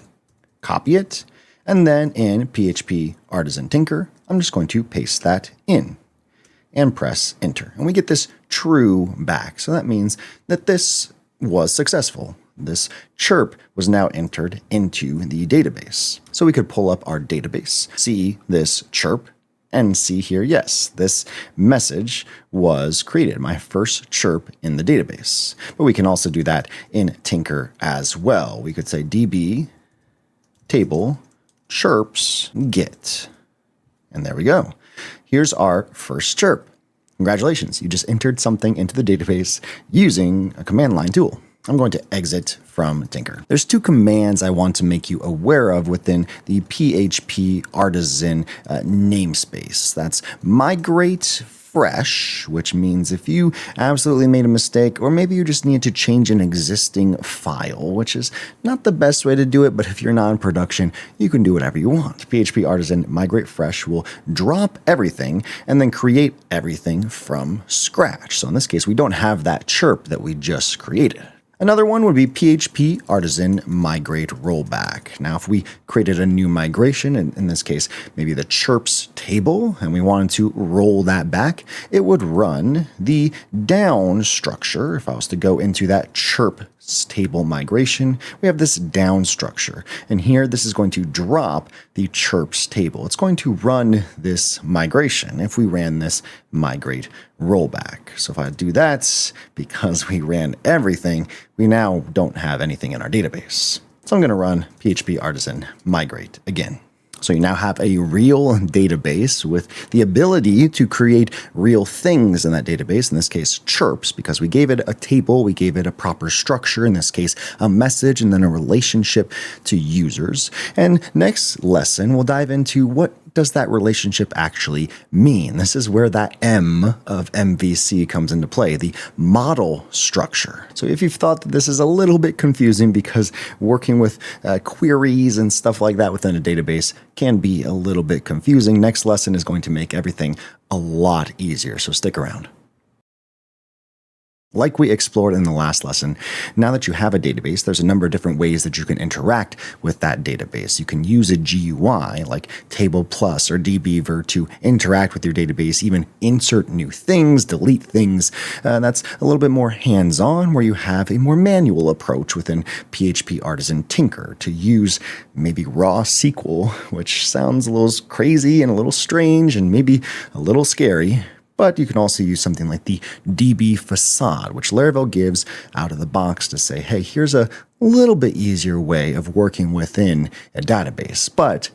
copy it, and then in PHP Artisan Tinker, I'm just going to paste that in and press enter. And we get this true back. So that means that this was successful. This chirp was now entered into the database. So we could pull up our database, see this chirp, and see here, yes, this message was created, my first chirp in the database. But we can also do that in Tinker as well. We could say DB table chirps get. And there we go. Here's our first chirp. Congratulations, you just entered something into the database using a command line tool. I'm going to exit from Tinker. There's two commands I want to make you aware of within the PHP Artisan namespace. That's migrate fresh, which means if you absolutely made a mistake, or maybe you just need to change an existing file, which is not the best way to do it, but if you're not in production, you can do whatever you want. PHP Artisan migrate fresh will drop everything and then create everything from scratch. So in this case, we don't have that chirp that we just created. Another one would be PHP Artisan migrate rollback. Now, if we created a new migration, in this case, maybe the Chirps table, and we wanted to roll that back, it would run the down structure. If I was to go into that Chirps table migration, we have this down structure. And here, this is going to drop the Chirps table. It's going to run this migration if we ran this migrate rollback. So if I do that, because we ran everything, we now don't have anything in our database. So I'm going to run PHP Artisan migrate again. So you now have a real database with the ability to create real things in that database, in this case, Chirps, because we gave it a table, we gave it a proper structure, in this case, a message, and then a relationship to users. And next lesson, we'll dive into what does that relationship actually mean? This is where that M of MVC comes into play, the model structure. So if you've thought that this is a little bit confusing because working with queries and stuff like that within a database can be a little bit confusing, next lesson is going to make everything a lot easier. So stick around. Like we explored in the last lesson, now that you have a database, there's a number of different ways that you can interact with that database. You can use a GUI like Table Plus or dbeaver to interact with your database, even insert new things, delete things. That's a little bit more hands-on, where you have a more manual approach within PHP Artisan Tinker to use maybe raw SQL, which sounds a little crazy and a little strange and maybe a little scary. But you can also use something like the DB facade, which Laravel gives out of the box to say, hey, here's a little bit easier way of working within a database. But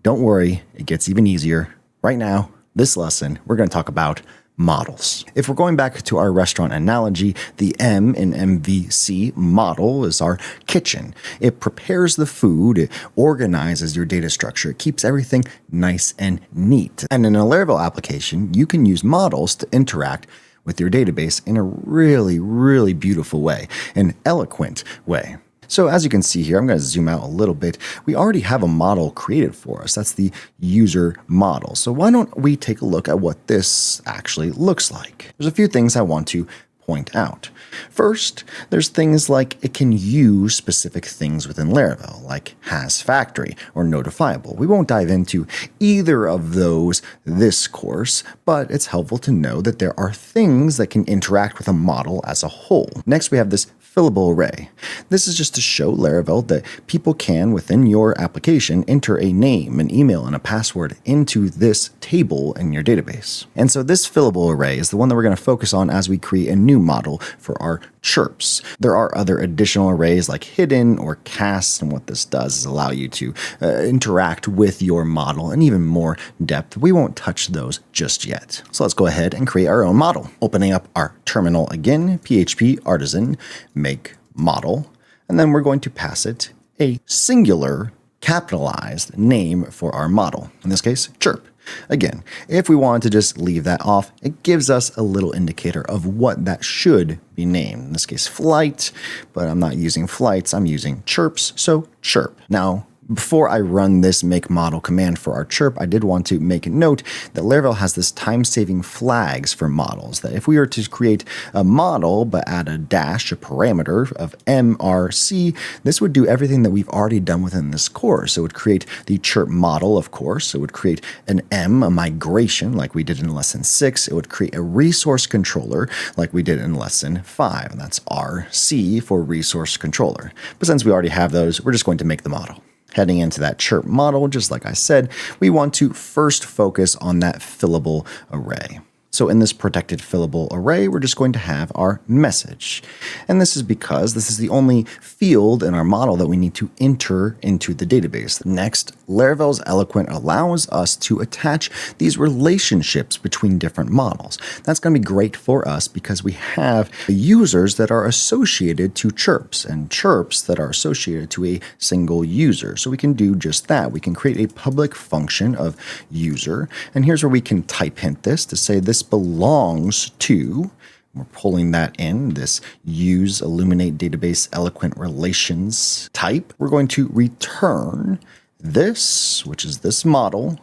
don't worry, it gets even easier. Right now, this lesson, we're going to talk about models. If we're going back to our restaurant analogy, the M in MVC model is our kitchen. It prepares the food, it organizes your data structure, it keeps everything nice and neat. And in a Laravel application, you can use models to interact with your database in a really, really beautiful way, an eloquent way. So as you can see here, I'm going to zoom out a little bit. We already have a model created for us. That's the user model. So why don't we take a look at what this actually looks like? There's a few things I want to point out. First, there's things like it can use specific things within Laravel, like has factory or notifiable. We won't dive into either of those this course, but it's helpful to know that there are things that can interact with a model as a whole. Next, we have this fillable array. This is just to show Laravel that people can, within your application, enter a name, an email, and a password into this table in your database. And so this fillable array is the one that we're going to focus on as we create a new model for our chirps. There are other additional arrays like hidden or cast, and what this does is allow you to interact with your model in even more depth. We won't touch those just yet. So let's go ahead and create our own model. Opening up our terminal again, PHP Artisan, make model, and then we're going to pass it a singular capitalized name for our model. In this case, chirp. Again, if we want to just leave that off, it gives us a little indicator of what that should be named. In this case, flight, but I'm not using flights, I'm using chirps, so chirp. Now, before I run this make model command for our chirp, I did want to make a note that Laravel has this time-saving flags for models, that if we were to create a model but add a dash, a parameter of MRC, this would do everything that we've already done within this course. It would create the chirp model, of course. It would create an M, a migration, like we did in lesson 6. It would create a resource controller, like we did in lesson 5, and that's RC for resource controller. But since we already have those, we're just going to make the model. Heading into that chirp model, just like I said, we want to first focus on that fillable array. So in this protected fillable array, we're just going to have our message. And this is because this is the only field in our model that we need to enter into the database. Next, Laravel's Eloquent allows us to attach these relationships between different models. That's going to be great for us because we have users that are associated to chirps and chirps that are associated to a single user. So we can do just that. We can create a public function of user. And here's where we can type hint this to say this belongs to, we're pulling that in, this use illuminate database eloquent relations type. We're going to return this, which is this model,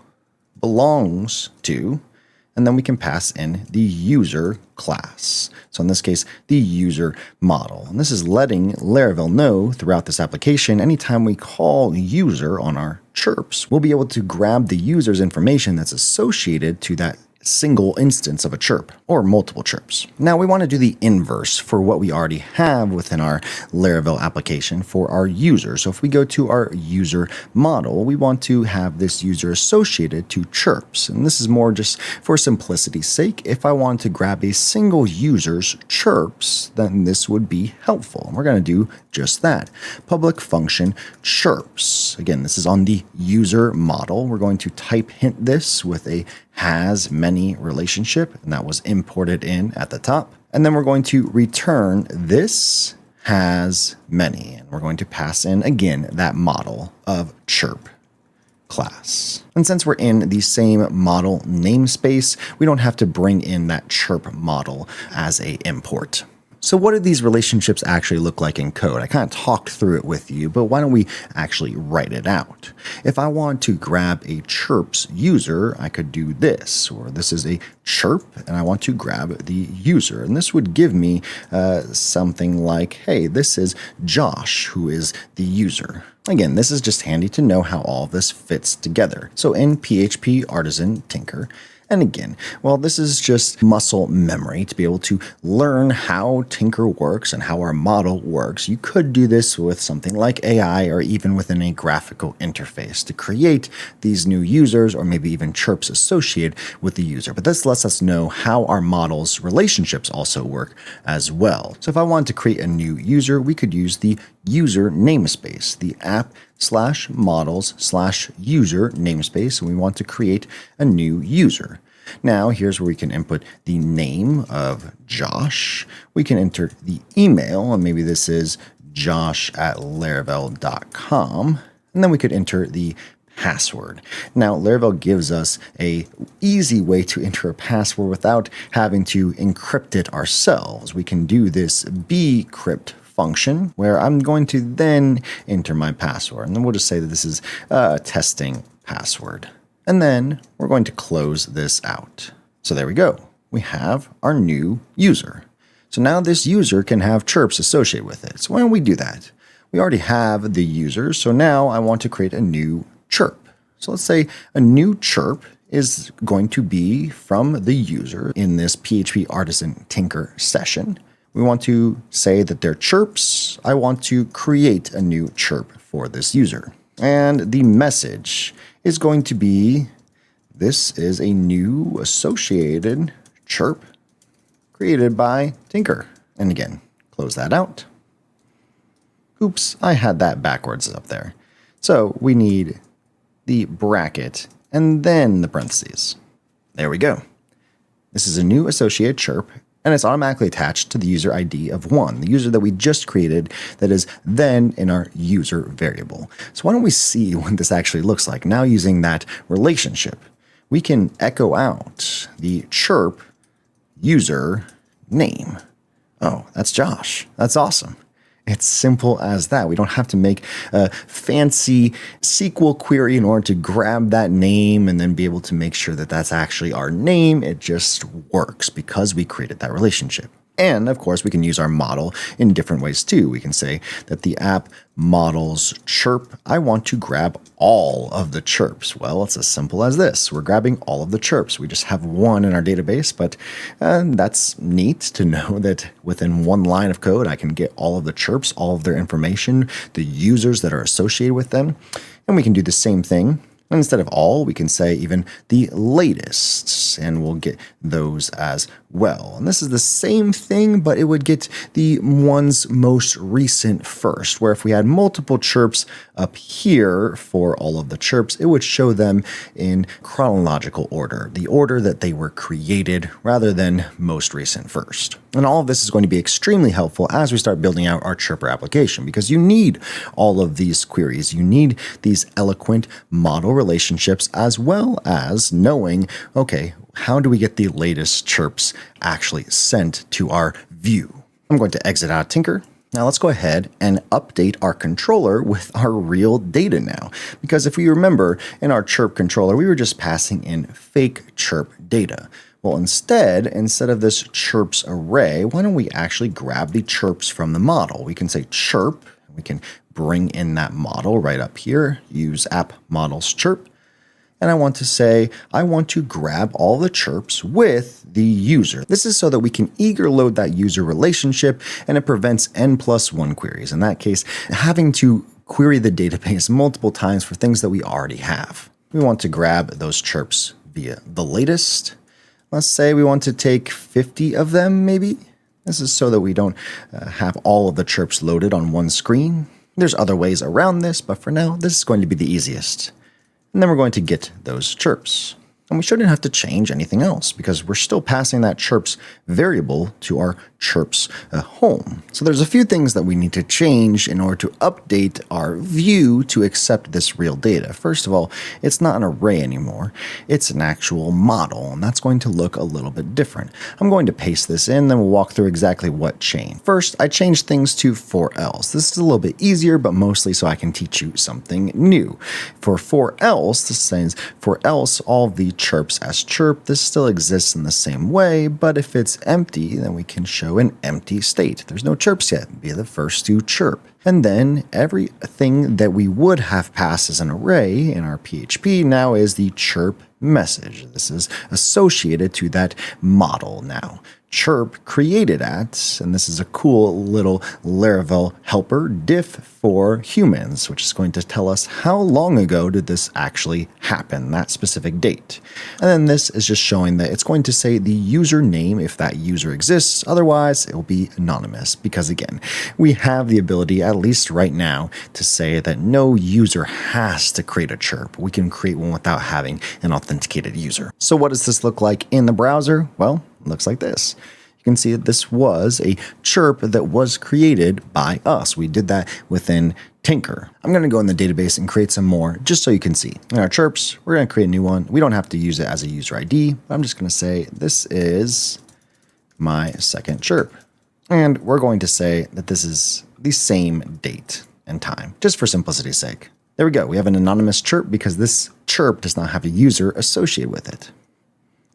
belongs to, and then we can pass in the user class. So in this case, the user model. And this is letting Laravel know throughout this application, anytime we call user on our chirps, we'll be able to grab the user's information that's associated to that single instance of a chirp or multiple chirps. Now we want to do the inverse for what we already have within our Laravel application for our user. So if we go to our user model, we want to have this user associated to chirps. And this is more just for simplicity's sake. If I want to grab a single user's chirps, then this would be helpful. And we're going to do just that. Public function chirps. Again, this is on the user model. We're going to type hint this with a has many relationship, and that was imported in at the top. And then we're going to return this has many, and we're going to pass in again that model of chirp class. And since we're in the same model namespace, we don't have to bring in that chirp model as a import. So what do these relationships actually look like in code? I kind of talked through it with you, but why don't we actually write it out? If I want to grab a Chirps user, I could do this, or this is a chirp, and I want to grab the user. And this would give me something like, hey, this is Josh, who is the user. Again, this is just handy to know how all of this fits together. So in PHP Artisan Tinker, and again, well, this is just muscle memory to be able to learn how Tinker works and how our model works. You could do this with something like AI or even within a graphical interface to create these new users or maybe even chirps associated with the user. But this lets us know how our model's relationships also work as well. So if I wanted to create a new user, we could use the user namespace, the app/models/user namespace, and we want to create a new user. Now, here's where we can input the name of Josh. We can enter the email, and maybe this is josh@laravel.com, and then we could enter the password. Now, Laravel gives us a easy way to enter a password without having to encrypt it ourselves. We can do this bcrypt function where I'm going to then enter my password. And then we'll just say that this is a testing password. And then we're going to close this out. So there we go. We have our new user. So now this user can have chirps associated with it. So why don't we do that? We already have the user. So now I want to create a new chirp. So let's say a new chirp is going to be from the user in this PHP Artisan Tinker session. We want to say that they're chirps. I want to create a new chirp for this user. And the message is going to be, this is a new associated chirp created by Tinker. And again, close that out. Oops, I had that backwards up there. So we need the bracket and then the parentheses. There we go. This is a new associated chirp, and it's automatically attached to the user ID of 1, the user that we just created that is then in our user variable. So why don't we see what this actually looks like? Now using that relationship, we can echo out the chirp user name. Oh, that's Josh. That's awesome. It's simple as that. We don't have to make a fancy SQL query in order to grab that name and then be able to make sure that that's actually our name. It just works because we created that relationship. And of course, we can use our model in different ways too. We can say that the app models chirp, I want to grab all of the chirps. Well, it's as simple as this. We're grabbing all of the chirps. We just have one in our database, but that's neat to know that within one line of code, I can get all of the chirps, all of their information, the users that are associated with them. And we can do the same thing. And instead of all, we can say even the latest, and we'll get those as well. And this is the same thing, but it would get the ones most recent first, where if we had multiple chirps up here for all of the chirps, it would show them in chronological order, the order that they were created rather than most recent first. And all of this is going to be extremely helpful as we start building out our chirper application, because you need all of these queries. You need these eloquent model relationships, as well as knowing, okay, how do we get the latest chirps actually sent to our view? I'm going to exit out of Tinker. Now let's go ahead and update our controller with our real data now. Because if we remember, in our chirp controller, we were just passing in fake chirp data. Well, instead of this chirps array, why don't we actually grab the chirps from the model? We can say chirp, we can bring in that model right up here, use app models chirp, and I want to say, I want to grab all the chirps with the user. This is so that we can eager load that user relationship, and it prevents n+1 queries. In that case, having to query the database multiple times for things that we already have. We want to grab those chirps via the latest. Let's say we want to take 50 of them, maybe. This is so that we don't have all of the chirps loaded on one screen. There's other ways around this, but for now, this is going to be the easiest. And then we're going to get those chirps. And we shouldn't have to change anything else because we're still passing that chirps variable to our Chirps home. So there's a few things that we need to change in order to update our view to accept this real data. First of all, it's not an array anymore. It's an actual model, and that's going to look a little bit different. I'm going to paste this in, then we'll walk through exactly what changed. First, I changed things to for else. This is a little bit easier, but mostly so I can teach you something new. For else, this says for else all the chirps as chirp. This still exists in the same way, but if it's empty, then we can show an empty state. There's no chirps yet. Be the first to chirp. And then everything that we would have passed as an array in our PHP now is the chirp message. This is associated to that model now. Chirp created at, and this is a cool little Laravel helper diff for humans, which is going to tell us how long ago did this actually happen, that specific date. And then this is just showing that it's going to say the username if that user exists. Otherwise, it will be anonymous because, again, we have the ability, at least right now, to say that no user has to create a chirp. We can create one without having an authenticated user. So what does this look like in the browser? Well, it looks like this. You can see that this was a chirp that was created by us. We did that within Tinker. I'm going to go in the database and create some more just so you can see. In our chirps, we're going to create a new one. We don't have to use it as a user ID, but I'm just going to say this is my second chirp. And we're going to say that this is the same date and time, just for simplicity's sake. There we go. We have an anonymous chirp because this chirp does not have a user associated with it.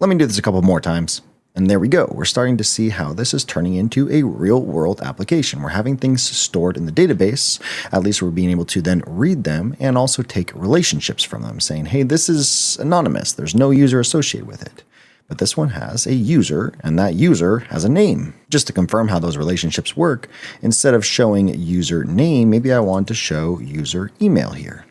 Let me do this a couple more times. And there we go. We're starting to see how this is turning into a real world application. We're having things stored in the database. At least we're being able to then read them and also take relationships from them, saying, hey, this is anonymous. There's no user associated with it. But this one has a user, and that user has a name. Just to confirm how those relationships work, instead of showing user name, maybe I want to show user email here.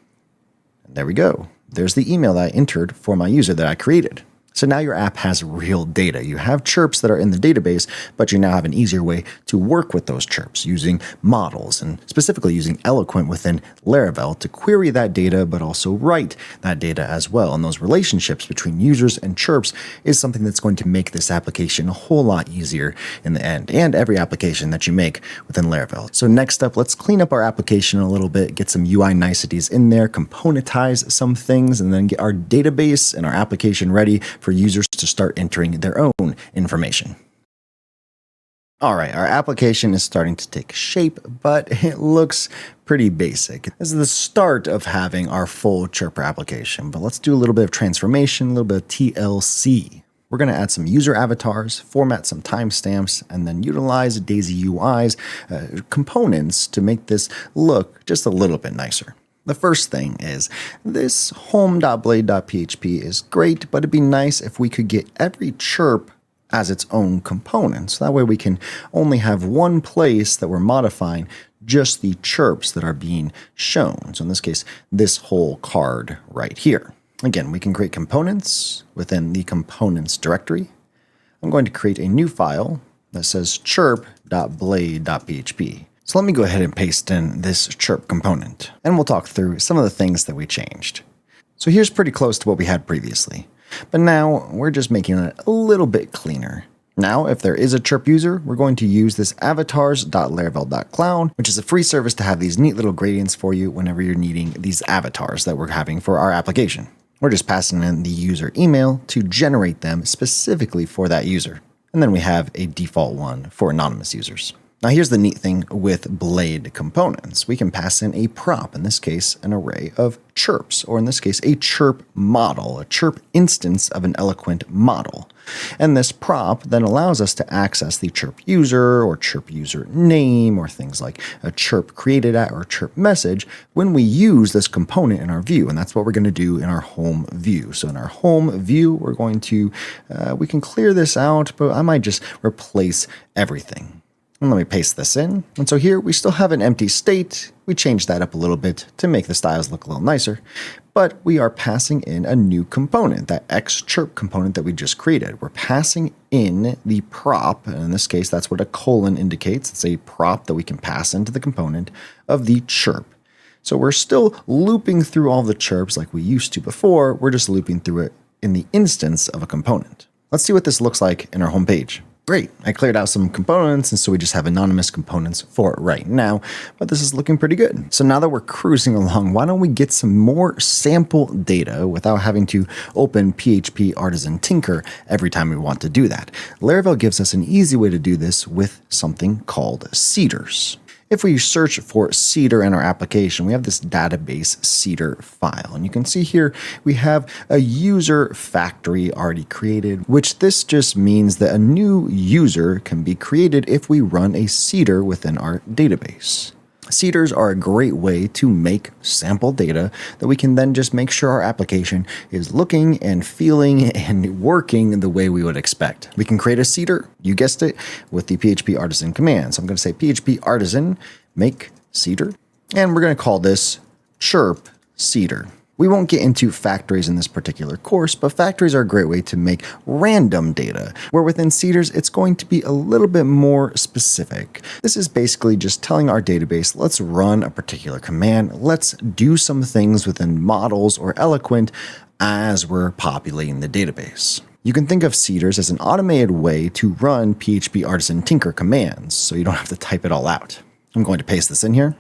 And there we go. There's the email that I entered for my user that I created. So now your app has real data. You have chirps that are in the database, but you now have an easier way to work with those chirps using models and specifically using Eloquent within Laravel to query that data, but also write that data as well. And those relationships between users and chirps is something that's going to make this application a whole lot easier in the end, and every application that you make within Laravel. So next up, let's clean up our application a little bit, get some UI niceties in there, componentize some things, and then get our database and our application ready for users to start entering their own information. All right, our application is starting to take shape, but it looks pretty basic. This is the start of having our full Chirper application, but let's do a little bit of transformation, a little bit of TLC. We're going to add some user avatars, format some timestamps, and then utilize Daisy UI's components to make this look just a little bit nicer. The first thing is this home.blade.php is great, but it'd be nice if we could get every chirp as its own component. So that way we can only have one place that we're modifying just the chirps that are being shown. So in this case, this whole card right here. Again, we can create components within the components directory. I'm going to create a new file that says chirp.blade.php. So let me go ahead and paste in this chirp component, and we'll talk through some of the things that we changed. So here's pretty close to what we had previously, but now we're just making it a little bit cleaner. Now, if there is a chirp user, we're going to use this avatars.laravel.cloud, which is a free service to have these neat little gradients for you whenever you're needing these avatars that we're having for our application. We're just passing in the user email to generate them specifically for that user. And then we have a default one for anonymous users. Now here's the neat thing with Blade components. We can pass in a prop, in this case an array of chirps, or in this case a chirp model, a chirp instance of an Eloquent model. And this prop then allows us to access the chirp user or chirp user name or things like a chirp created at or chirp message when we use this component in our view. And that's what we're going to do in our home view. So in our home view, we're going to, we can clear this out, but I might just replace everything. And let me paste this in. And so here we still have an empty state. We changed that up a little bit to make the styles look a little nicer, but we are passing in a new component, that xchirp component that we just created. We're passing in the prop, and in this case, that's what a colon indicates. It's a prop that we can pass into the component of the chirp. So we're still looping through all the chirps like we used to before. We're just looping through it in the instance of a component. Let's see what this looks like in our home page. Great, I cleared out some components, and so we just have anonymous components for it right now, but this is looking pretty good. So now that we're cruising along, why don't we get some more sample data without having to open PHP Artisan Tinker every time we want to do that? Laravel gives us an easy way to do this with something called seeders. If we search for seeder in our application, we have this database seeder file. And you can see here we have a user factory already created, which this just means that a new user can be created if we run a seeder within our database. Seeders are a great way to make sample data that we can then just make sure our application is looking and feeling and working the way we would expect. We can create a seeder, you guessed it, with the PHP Artisan command. So I'm going to say PHP Artisan make seeder, and we're going to call this chirp seeder. We won't get into factories in this particular course, but factories are a great way to make random data, where within seeders, it's going to be a little bit more specific. This is basically just telling our database, let's run a particular command, let's do some things within models or eloquent as we're populating the database. You can think of seeders as an automated way to run PHP Artisan Tinker commands, so you don't have to type it all out. I'm going to paste this in here.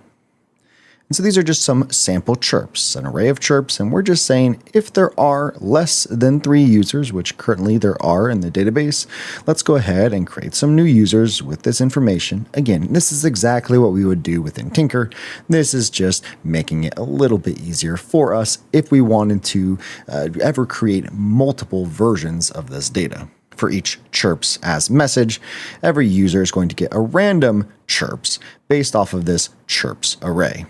And so these are just some sample chirps, an array of chirps, and we're just saying if there are less than 3 users, which currently there are in the database, let's go ahead and create some new users with this information. Again, this is exactly what we would do within Tinker. This is just making it a little bit easier for us if we wanted to ever create multiple versions of this data. For each chirps as message, every user is going to get a random chirps based off of this chirps array.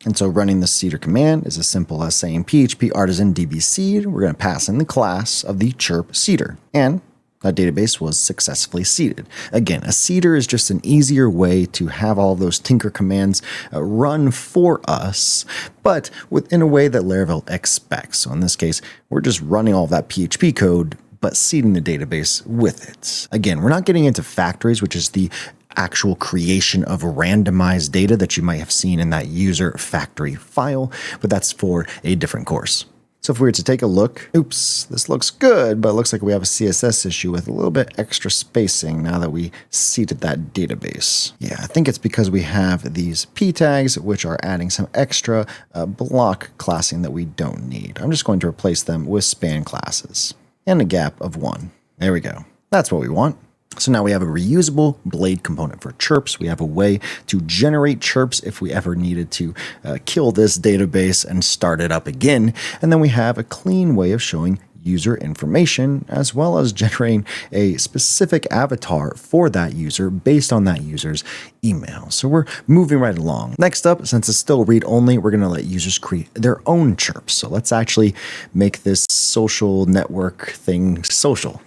And so running the seeder command is as simple as saying PHP Artisan DB seed. We're going to pass in the class of the chirp seeder. And that database was successfully seeded. Again, a seeder is just an easier way to have all those Tinker commands run for us, but within a way that Laravel expects. So in this case, we're just running all of that PHP code, but seeding the database with it. Again, we're not getting into factories, which is the actual creation of randomized data that you might have seen in that user factory file, but that's for a different course. So if we were to take a look, oops, this looks good, but it looks like we have a CSS issue with a little bit extra spacing now that we seeded that database. Yeah, I think it's because we have these p tags, which are adding some extra block classing that we don't need. I'm just going to replace them with span classes and a gap of 1. There we go. That's what we want. So now we have a reusable blade component for chirps. We have a way to generate chirps if we ever needed to kill this database and start it up again. And then we have a clean way of showing user information, as well as generating a specific avatar for that user based on that user's email. So we're moving right along. Next up, since it's still read only, we're going to let users create their own chirps. So let's actually make this social network thing social.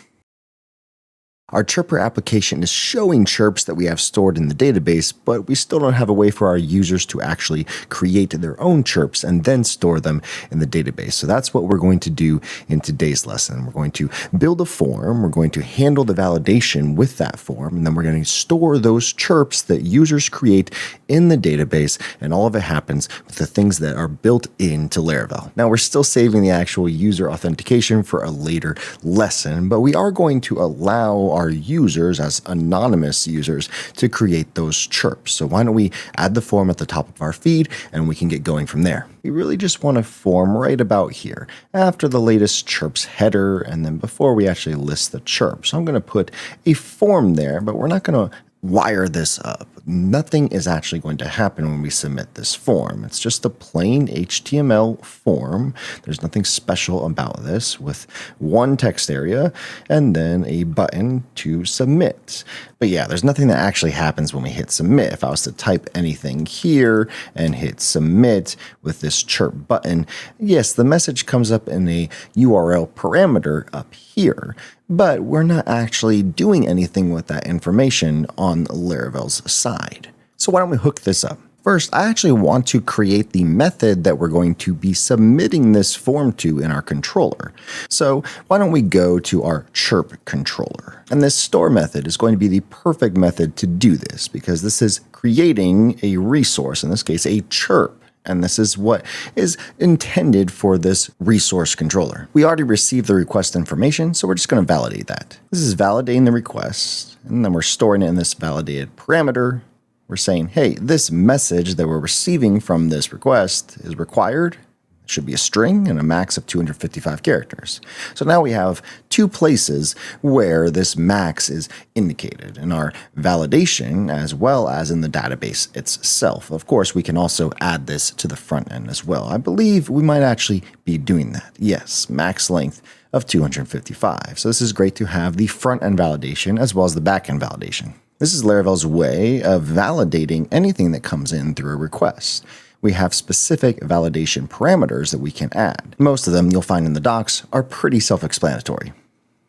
Our chirper application is showing chirps that we have stored in the database, but we still don't have a way for our users to actually create their own chirps and then store them in the database. So that's what we're going to do in today's lesson. We're going to build a form, we're going to handle the validation with that form, and then we're going to store those chirps that users create in the database, and all of it happens with the things that are built into Laravel. Now, we're still saving the actual user authentication for a later lesson, but we are going to allow our users as anonymous users to create those chirps. So why don't we add the form at the top of our feed and we can get going from there. We really just want a form right about here after the latest chirps header and then before we actually list the chirp. So I'm going to put a form there, but we're not going to wire this up. Nothing is actually going to happen when we submit this form. It's just a plain HTML form. There's nothing special about this, with one text area and then a button to submit. But yeah, there's nothing that actually happens when we hit submit. If I was to type anything here and hit submit with this chirp button, yes, the message comes up in a URL parameter up here, but we're not actually doing anything with that information on Laravel's side. So why don't we hook this up? First, I actually want to create the method that we're going to be submitting this form to in our controller. So why don't we go to our chirp controller? And this store method is going to be the perfect method to do this because this is creating a resource, in this case, a chirp. And this is what is intended for this resource controller. We already received the request information, so we're just going to validate that. This is validating the request, and then we're storing it in this validated parameter. We're saying, hey, this message that we're receiving from this request is required. It should be a string and a max of 255 characters. So now we have two places where this max is indicated in our validation as well as in the database itself. Of course, we can also add this to the front end as well. I believe we might actually be doing that. Yes, max length of 255. So this is great to have the front end validation as well as the back end validation. This is Laravel's way of validating anything that comes in through a request. We have specific validation parameters that we can add. Most of them you'll find in the docs are pretty self-explanatory.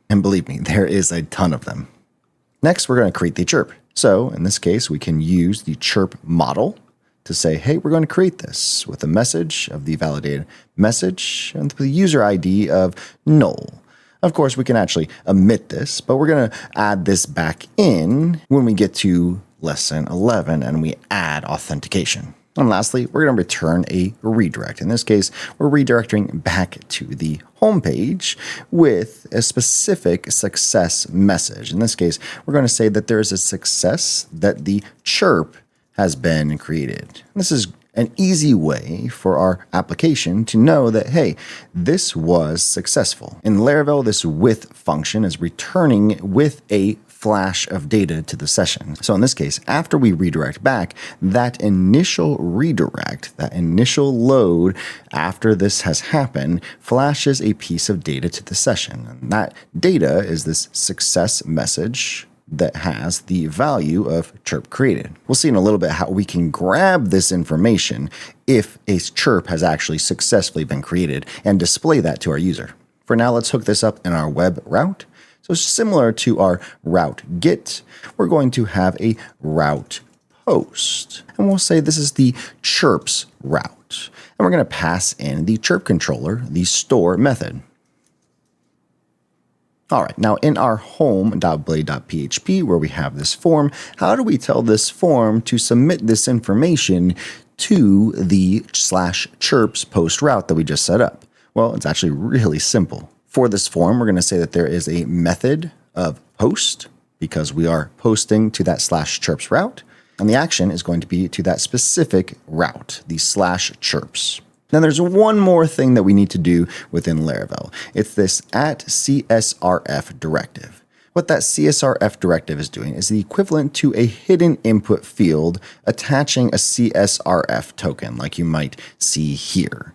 And believe me, there is a ton of them. Next, we're going to create the chirp. So in this case, we can use the chirp model to say, hey, we're going to create this with a message of the validated message and the user ID of null. Of course, we can actually omit this, but we're going to add this back in when we get to lesson 11 and we add authentication. And lastly, we're going to return a redirect. In this case, we're redirecting back to the home page with a specific success message. In this case, we're going to say that there is a success that the chirp has been created. This is an easy way for our application to know that, hey, this was successful. In Laravel, this with function is returning with a flash of data to the session. So in this case, after we redirect back, that initial redirect, that initial load after this has happened, flashes a piece of data to the session. And that data is this success message that has the value of chirp created. We'll see in a little bit how we can grab this information if a chirp has actually successfully been created and display that to our user. For now, let's hook this up in our web route. So similar to our route get, we're going to have a route post. And we'll say this is the chirps route. And we're going to pass in the chirp controller, the store method. All right, now in our home.blade.php, where we have this form, how do we tell this form to submit this information to the /chirps post route that we just set up? Well, it's actually really simple. For this form, we're going to say that there is a method of post because we are posting to that /chirps route. And the action is going to be to that specific route, the /chirps. Now there's one more thing that we need to do within Laravel. It's this @CSRF directive. What that CSRF directive is doing is the equivalent to a hidden input field attaching a CSRF token like you might see here.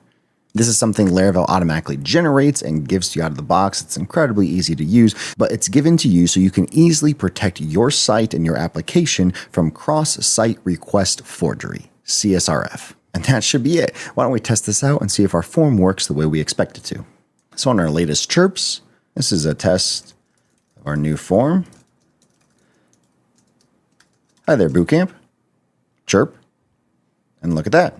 This is something Laravel automatically generates and gives to you out of the box. It's incredibly easy to use, but it's given to you so you can easily protect your site and your application from cross-site request forgery, CSRF. And that should be it. Why don't we test this out and see if our form works the way we expect it to. So on our latest chirps, this is a test of our new form. Hi there, BOOTCAMP. Chirp. And look at that.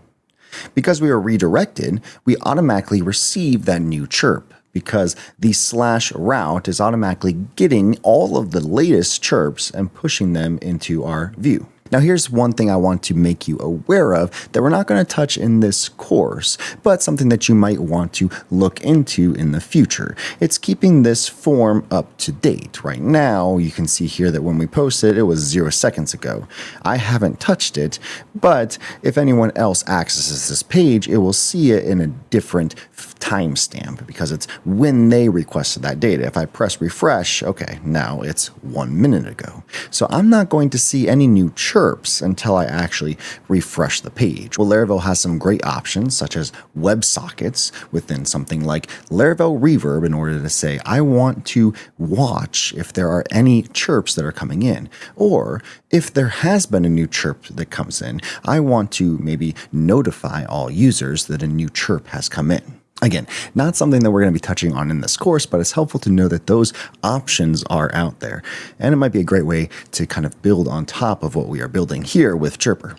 Because we are redirected, we automatically receive that new chirp because the /route is automatically getting all of the latest chirps and pushing them into our view. Now here's one thing I want to make you aware of that we're not going to touch in this course, but something that you might want to look into in the future. It's keeping this form up to date. Right now, you can see here that when we posted, it was 0 seconds ago. I haven't touched it, but if anyone else accesses this page, it will see it in a different timestamp because it's when they requested that data. If I press refresh, okay, now it's 1 minute ago. So I'm not going to see any new chirps until I actually refresh the page. Well, Laravel has some great options such as WebSockets within something like Laravel Reverb in order to say, I want to watch if there are any chirps that are coming in, or if there has been a new chirp that comes in, I want to maybe notify all users that a new chirp has come in. Again, not something that we're going to be touching on in this course, but it's helpful to know that those options are out there. And it might be a great way to kind of build on top of what we are building here with Chirper.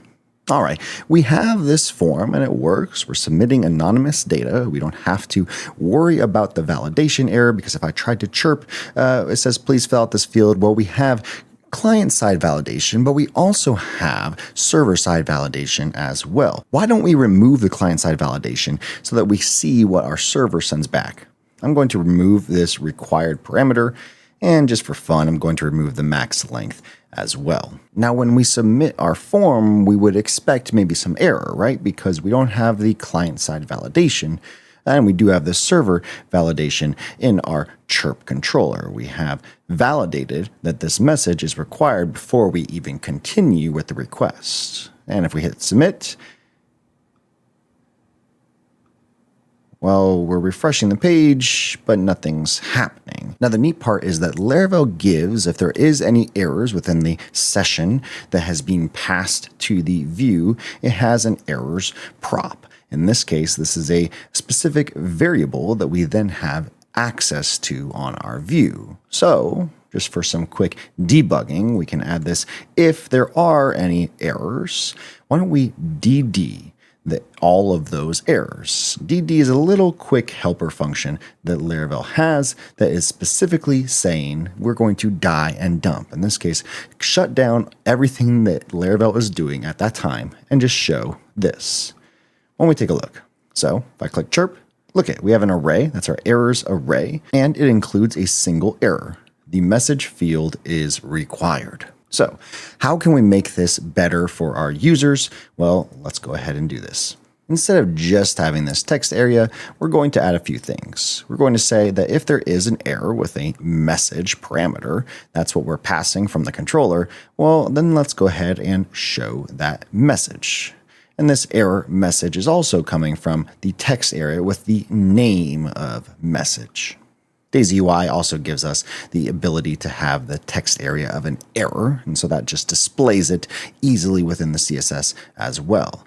All right, we have this form and it works. We're submitting anonymous data. We don't have to worry about the validation error because if I tried to chirp, it says, please fill out this field. Well, we have client-side validation, but we also have server-side validation as well. Why don't we remove the client-side validation so that we see what our server sends back? I'm going to remove this required parameter, and just for fun, I'm going to remove the max length as well. Now, when we submit our form, we would expect maybe some error, right? Because we don't have the client-side validation, and we do have the server validation in our chirp controller. We have validated that this message is required before we even continue with the request. And if we hit submit, well, we're refreshing the page, but nothing's happening. Now, the neat part is that Laravel gives, if there is any errors within the session that has been passed to the view, it has an errors prop. In this case, this is a specific variable that we then have access to on our view. So, just for some quick debugging, we can add this. If there are any errors, why don't we DD all of those errors? DD is a little quick helper function that Laravel has that is specifically saying we're going to die and dump. In this case, shut down everything that Laravel is doing at that time and just show this. When we take a look. So if I click chirp, look at it. We have an array. That's our errors array, and it includes a single error. The message field is required. So how can we make this better for our users? Well, let's go ahead and do this. Instead of just having this text area, we're going to add a few things. We're going to say that if there is an error with a message parameter, that's what we're passing from the controller, well, then let's go ahead and show that message. And this error message is also coming from the text area with the name of message. Daisy UI also gives us the ability to have the text area of an error, and so that just displays it easily within the CSS as well.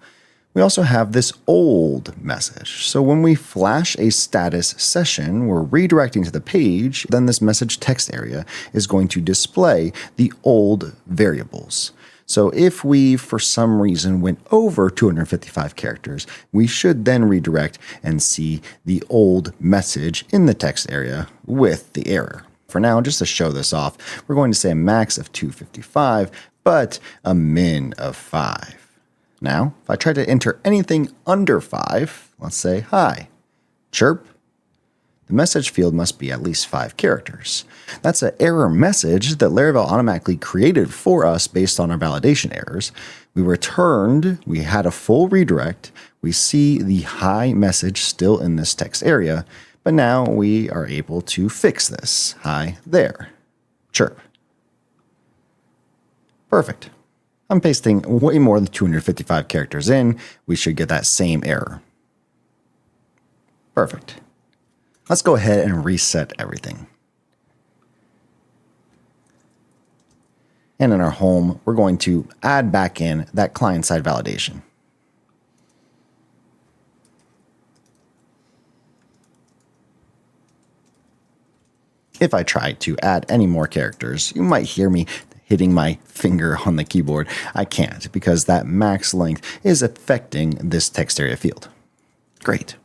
We also have this old message. So when we flash a status session, we're redirecting to the page, then this message text area is going to display the old variables. So if we, for some reason, went over 255 characters, we should then redirect and see the old message in the text area with the error. For now, just to show this off, we're going to say a max of 255, but a min of 5. Now, if I try to enter anything under 5, let's say hi, chirp, the message field must be at least 5 characters. That's an error message that Laravel automatically created for us based on our validation errors. We returned, we had a full redirect, we see the hi message still in this text area, but now we are able to fix this. Hi there, chirp. Perfect. I'm pasting way more than 255 characters in, we should get that same error. Perfect. Let's go ahead and reset everything. And in our home, we're going to add back in that client-side validation. If I try to add any more characters, you might hear me hitting my finger on the keyboard. I can't because that max length is affecting this text area field. Great.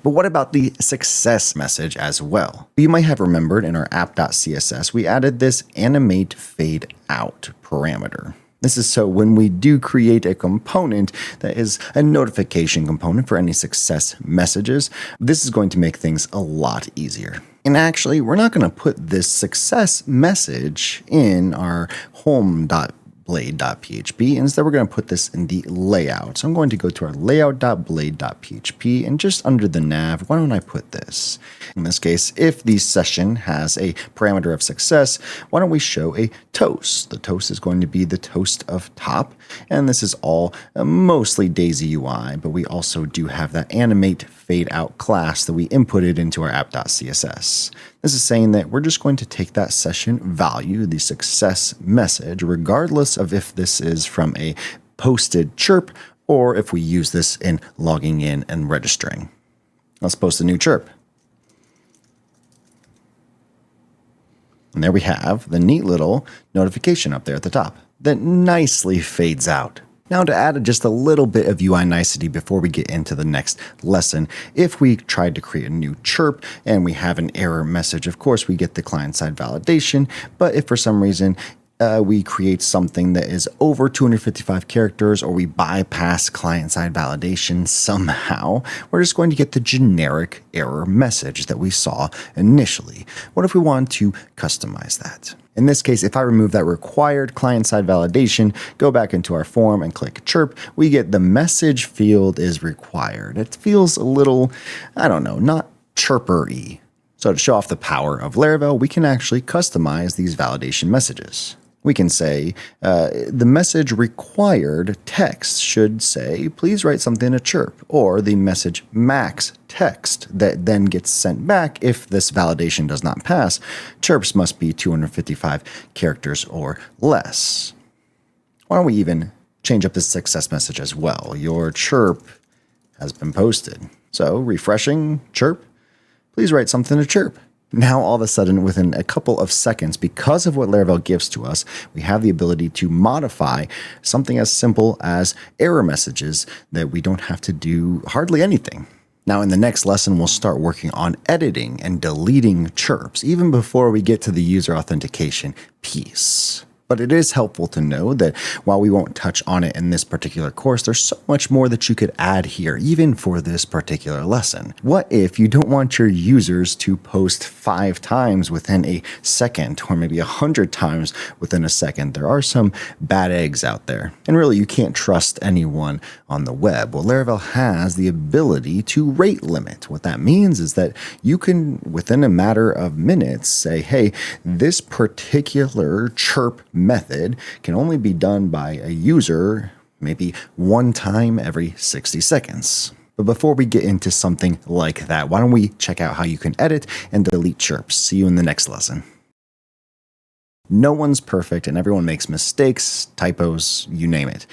But what about the success message as well? You might have remembered in our app.css, we added this animate fade out parameter. This is so when we do create a component that is a notification component for any success messages, this is going to make things a lot easier. And actually, we're not going to put this success message in our home.blade.php. Instead, we're going to put this in the layout. So I'm going to go to our layout.blade.php, and just under the nav, why don't I put this? In this case, if the session has a parameter of success, why don't we show a toast? The toast is going to be the toast of top, and this is all mostly Daisy UI, but we also do have that animate fade out class that we inputted into our app.css. This is saying that we're just going to take that session value, the success message, regardless of if this is from a posted chirp or if we use this in logging in and registering. Let's post a new chirp. And there we have the neat little notification up there at the top that nicely fades out. Now to add just a little bit of UI nicety before we get into the next lesson, if we tried to create a new chirp and we have an error message, of course we get the client-side validation, but if for some reason we create something that is over 255 characters, or we bypass client-side validation somehow, we're just going to get the generic error message that we saw initially. What if we want to customize that? In this case, if I remove that required client-side validation, go back into our form and click chirp, we get the message field is required. It feels a little, I don't know, not chirper-y. So to show off the power of Laravel, we can actually customize these validation messages. We can say the message required text should say, please write something to chirp, or the message max text that then gets sent back if this validation does not pass. Chirps must be 255 characters or less. Why don't we even change up the success message as well? Your chirp has been posted. So refreshing, chirp, please write something to chirp. Now, all of a sudden, within a couple of seconds, because of what Laravel gives to us, we have the ability to modify something as simple as error messages that we don't have to do hardly anything. Now, in the next lesson, we'll start working on editing and deleting chirps, even before we get to the user authentication piece. But it is helpful to know that while we won't touch on it in this particular course, there's so much more that you could add here, even for this particular lesson. What if you don't want your users to post 5 times within a second, or maybe 100 times within a second? There are some bad eggs out there, and really you can't trust anyone on the web. Well, Laravel has the ability to rate limit. What that means is that you can, within a matter of minutes, say, hey, this particular chirp method can only be done by a user maybe 1 time every 60 seconds. But before we get into something like that, why don't we check out how you can edit and delete chirps? See you in the next lesson. No one's perfect and everyone makes mistakes, typos, you name it.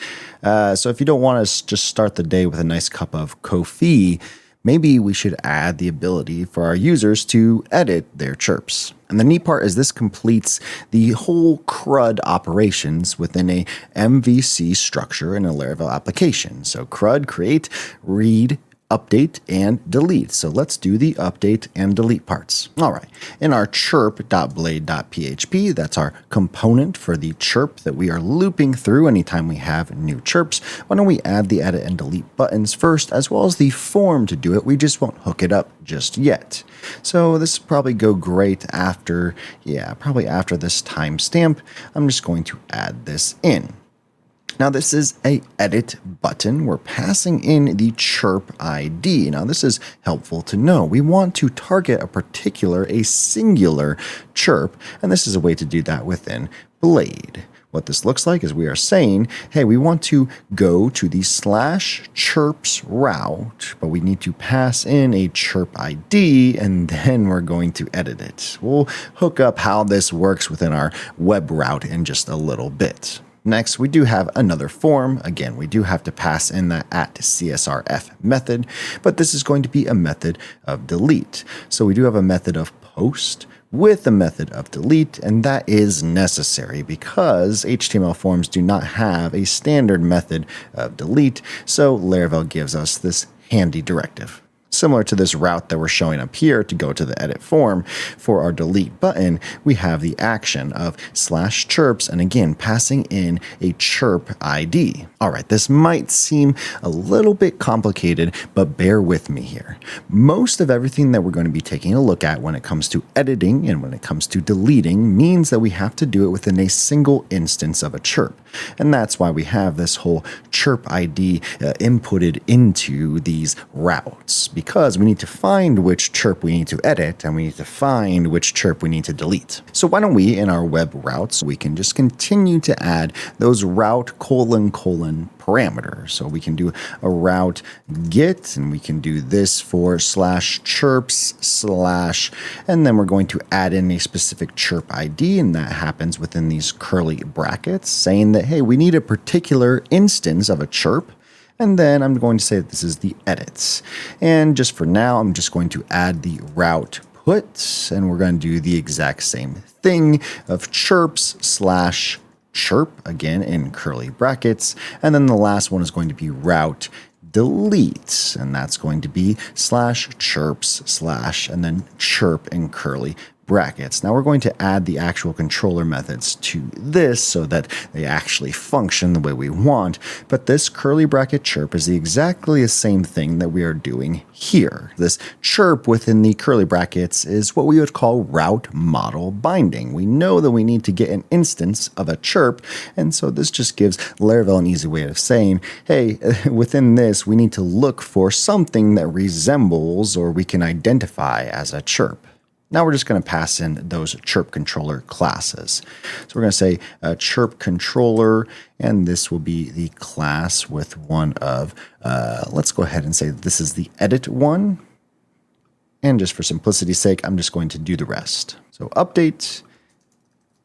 So if you don't want to just start the day with a nice cup of coffee, maybe we should add the ability for our users to edit their chirps. And the neat part is this completes the whole CRUD operations within a MVC structure in a Laravel application. So CRUD, create, read, update, and delete. So let's do the update and delete parts. All right. In our chirp.blade.php, that's our component for the chirp that we are looping through anytime we have new chirps. Why don't we add the edit and delete buttons first, as well as the form to do it? We just won't hook it up just yet. So this will probably go great after, probably after this timestamp. I'm just going to add this in. Now this is a edit button. We're passing in the chirp ID. Now this is helpful to know. We want to target a singular chirp, and this is a way to do that within Blade. What this looks like is we are saying, hey, we want to go to the /chirps route, but we need to pass in a chirp ID, and then we're going to edit it. We'll hook up how this works within our web route in just a little bit. Next, we do have another form. Again, we do have to pass in that @CSRF method, but this is going to be a method of delete. So we do have a method of post with a method of delete, and that is necessary because HTML forms do not have a standard method of delete, so Laravel gives us this handy directive. Similar to this route that we're showing up here to go to the edit form, for our delete button, we have the action of /chirps, and again, passing in a chirp ID. All right, this might seem a little bit complicated, but bear with me here. Most of everything that we're going to be taking a look at when it comes to editing and when it comes to deleting means that we have to do it within a single instance of a chirp. And that's why we have this whole chirp ID inputted into these routes, because we need to find which chirp we need to edit and we need to find which chirp we need to delete. So why don't we, in our web routes, we can just continue to add those route : parameters. So we can do a route get, and we can do this for /chirps/ and then we're going to add in a specific chirp ID, and that happens within these curly brackets, saying that, hey, we need a particular instance of a chirp. And then I'm going to say that this is the edits. And just for now, I'm just going to add the route put, and we're going to do the exact same thing of chirps/chirp, again in curly brackets. And then the last one is going to be route delete, and that's going to be /chirps/ and then chirp in curly brackets. Now we're going to add the actual controller methods to this so that they actually function the way we want, but this curly bracket chirp is exactly the same thing that we are doing here. This chirp within the curly brackets is what we would call route model binding. We know that we need to get an instance of a chirp, and so this just gives Laravel an easy way of saying, hey, within this we need to look for something that resembles or we can identify as a chirp. Now we're just going to pass in those chirp controller classes. So we're going to say chirp controller, and this will be the class with one of, let's go ahead and say this is the edit one. And just for simplicity's sake, I'm just going to do the rest. So update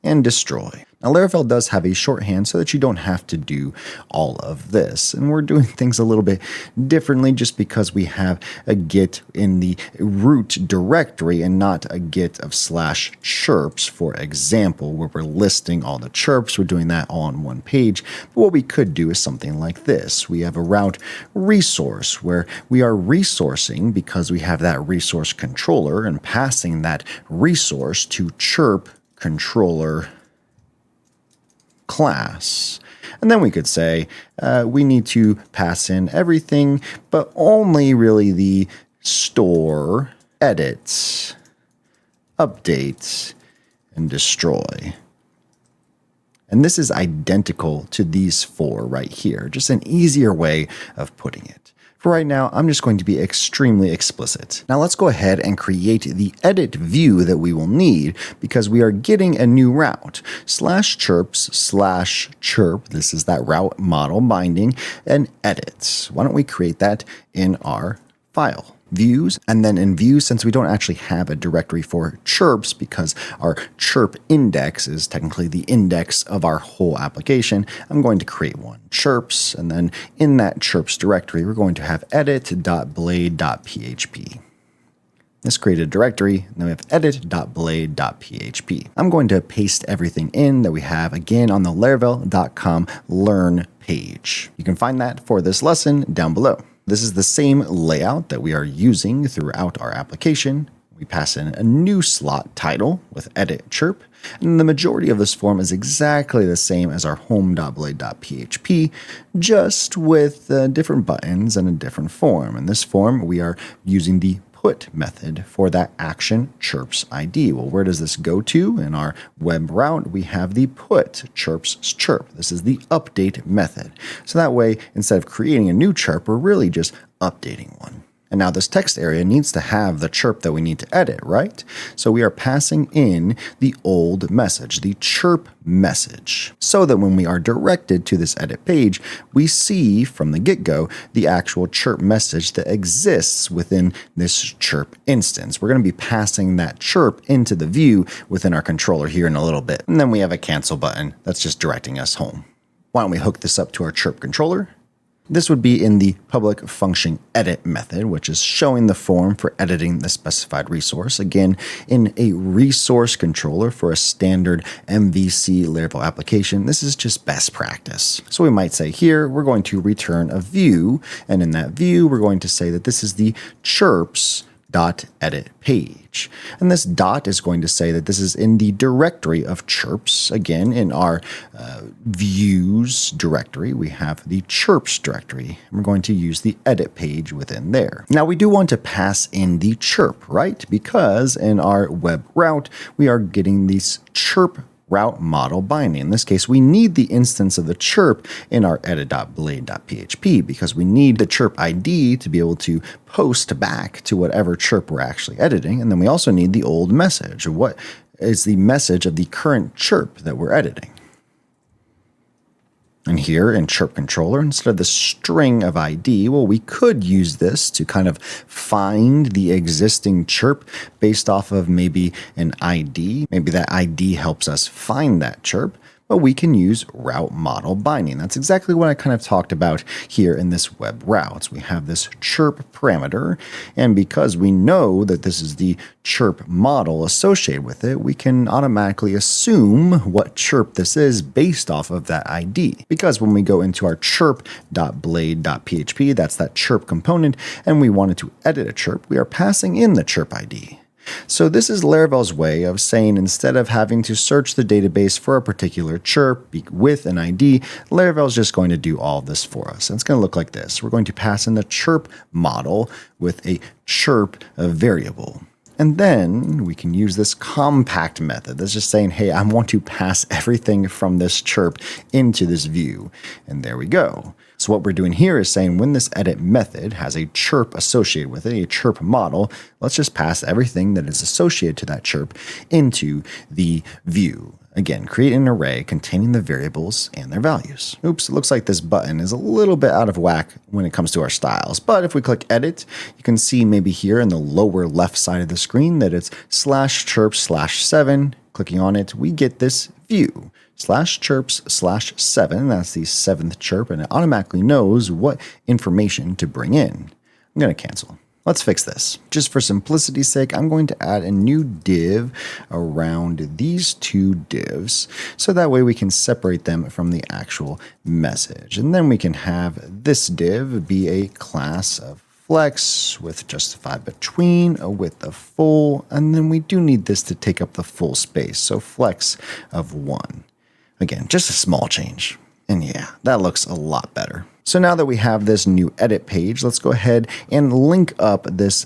and destroy. Now Laravel does have a shorthand so that you don't have to do all of this. And we're doing things a little bit differently just because we have a git in the root directory and not a git of /chirps, for example, where we're listing all the chirps. We're doing that all on one page. But what we could do is something like this. We have a route resource where we are resourcing because we have that resource controller and passing that resource to chirp controller class. And then we could say we need to pass in everything, but only really the store, edit, update, and destroy. And this is identical to these four right here, just an easier way of putting it. For right now, I'm just going to be extremely explicit. Now let's go ahead and create the edit view that we will need because we are getting a new route. /chirps/chirp, this is that route model binding, and edit. Why don't we create that in our file? Views, and then in views, since we don't actually have a directory for chirps because our chirp index is technically the index of our whole application, I'm going to create one, chirps, and then in that chirps directory, we're going to have edit.blade.php. Let's create a directory, and then we have edit.blade.php. I'm going to paste everything in that we have again on the Laravel.com Learn page. You can find that for this lesson down below. This is the same layout that we are using throughout our application. We pass in a new slot title with edit chirp, and the majority of this form is exactly the same as our home.blade.php, just with different buttons and a different form. In this form, we are using the put method for that action chirps ID. Well, where does this go to? In our web route, we have the put chirps chirp. This is the update method. So that way, instead of creating a new chirp, we're really just updating one. And now this text area needs to have the chirp that we need to edit, right? So we are passing in the old message, the chirp message, so that when we are directed to this edit page, we see from the get-go the actual chirp message that exists within this chirp instance. We're going to be passing that chirp into the view within our controller here in a little bit. And then we have a cancel button that's just directing us home. Why don't we hook this up to our chirp controller? This would be in the public function edit method, which is showing the form for editing the specified resource. Again, in a resource controller for a standard MVC Laravel application, this is just best practice. So we might say here, we're going to return a view, and in that view, we're going to say that this is the chirps .edit page. And this dot is going to say that this is in the directory of chirps. Again, in our views directory, we have the chirps directory. And we're going to use the edit page within there. Now we do want to pass in the chirp, right? Because in our web route, we are getting these chirp route model binding. In this case, we need the instance of the chirp in our edit.blade.php because we need the chirp ID to be able to post back to whatever chirp we're actually editing. And then we also need the old message. What is the message of the current chirp that we're editing? And here in chirp controller, instead of the string of ID, well, we could use this to kind of find the existing chirp based off of maybe an ID. Maybe that ID helps us find that chirp. But we can use route model binding. That's exactly what I kind of talked about here in this web routes. We have this chirp parameter, and because we know that this is the chirp model associated with it, we can automatically assume what chirp this is based off of that ID. Because when we go into our chirp.blade.php, that's that chirp component, and we wanted to edit a chirp, we are passing in the chirp ID. So this is Laravel's way of saying instead of having to search the database for a particular chirp with an ID, Laravel's just going to do all of this for us. And it's going to look like this. We're going to pass in the chirp model with a chirp variable. And then we can use this compact method. That's just saying, hey, I want to pass everything from this chirp into this view. And there we go. So what we're doing here is saying when this edit method has a chirp associated with it, a chirp model, let's just pass everything that is associated to that chirp into the view. Again, create an array containing the variables and their values. Oops, it looks like this button is a little bit out of whack when it comes to our styles. But if we click edit, you can see maybe here in the lower left side of the screen that it's /chirps/7. Clicking on it, we get this view. /chirps/7, that's the 7th chirp, and it automatically knows what information to bring in. I'm going to cancel. Let's fix this. Just for simplicity's sake, I'm going to add a new div around these two divs, so that way we can separate them from the actual message. And then we can have this div be a class of flex with justify between, a width of full, and then we do need this to take up the full space, so flex of 1. Again, just a small change. And yeah, that looks a lot better. So now that we have this new edit page, let's go ahead and link up this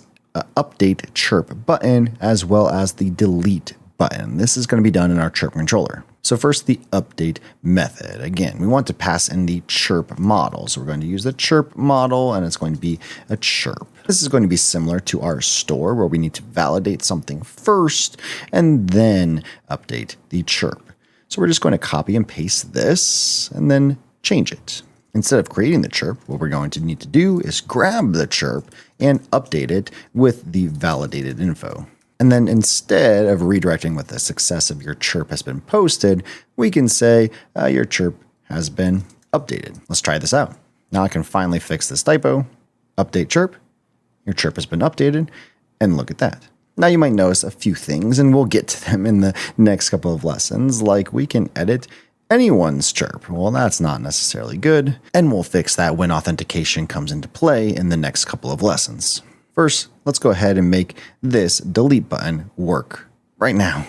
update chirp button as well as the delete button. This is going to be done in our chirp controller. So first, the update method. Again, we want to pass in the chirp model. So we're going to use the chirp model, and it's going to be a chirp. This is going to be similar to our store where we need to validate something first and then update the chirp. So we're just going to copy and paste this and then change it. Instead of creating the chirp, what we're going to need to do is grab the chirp and update it with the validated info. And then instead of redirecting with the success of your chirp has been posted, we can say your chirp has been updated. Let's try this out. Now I can finally fix this typo. Update chirp. Your chirp has been updated. And look at that. Now you might notice a few things, and we'll get to them in the next couple of lessons, like we can edit anyone's chirp. Well, that's not necessarily good, and we'll fix that when authentication comes into play in the next couple of lessons. First, let's go ahead and make this delete button work right now.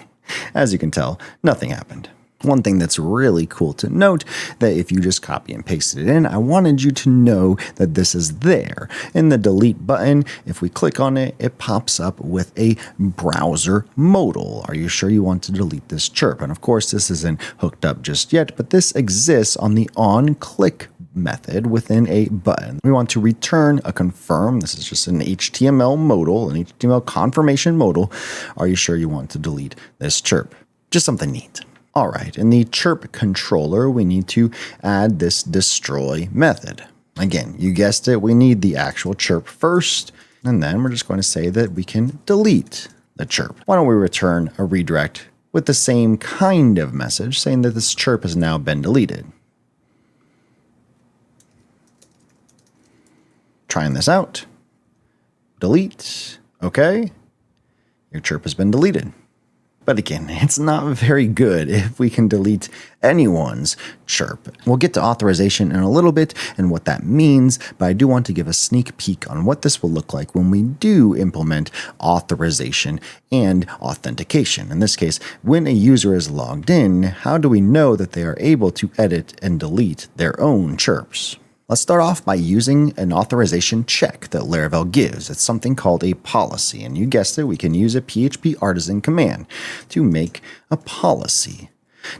As you can tell, nothing happened. One thing that's really cool to note, that if you just copy and pasted it in, I wanted you to know that this is there. In the delete button, if we click on it, it pops up with a browser modal. Are you sure you want to delete this chirp? And of course, this isn't hooked up just yet, but this exists on the onClick method within a button. We want to return a confirm. This is just an HTML modal, an HTML confirmation modal. Are you sure you want to delete this chirp? Just something neat. All right, in the chirp controller, we need to add this destroy method. Again, you guessed it, we need the actual chirp first, and then we're just going to say that we can delete the chirp. Why don't we return a redirect with the same kind of message saying that this chirp has now been deleted. Trying this out. Delete. Okay. Your chirp has been deleted. But again, it's not very good if we can delete anyone's chirp. We'll get to authorization in a little bit and what that means, but I do want to give a sneak peek on what this will look like when we do implement authorization and authentication. In this case, when a user is logged in, how do we know that they are able to edit and delete their own chirps? Let's start off by using an authorization check that Laravel gives. It's something called a policy, and you guessed it, we can use a PHP artisan command to make a policy.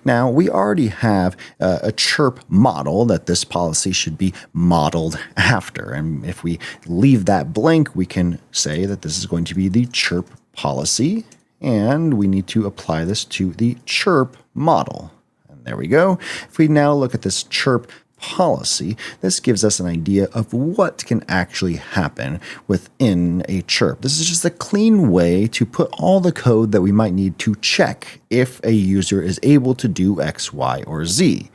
Now, we already have a chirp model that this policy should be modeled after, and if we leave that blank, we can say that this is going to be the chirp policy, and we need to apply this to the chirp model. And there we go. If we now look at this chirp policy, this gives us an idea of what can actually happen within a chirp. This is just a clean way to put all the code that we might need to check if a user is able to do X, Y, or Z.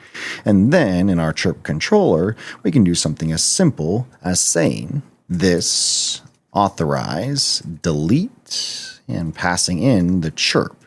And then in our chirp controller, we can do something as simple as saying this authorize delete and passing in the chirp.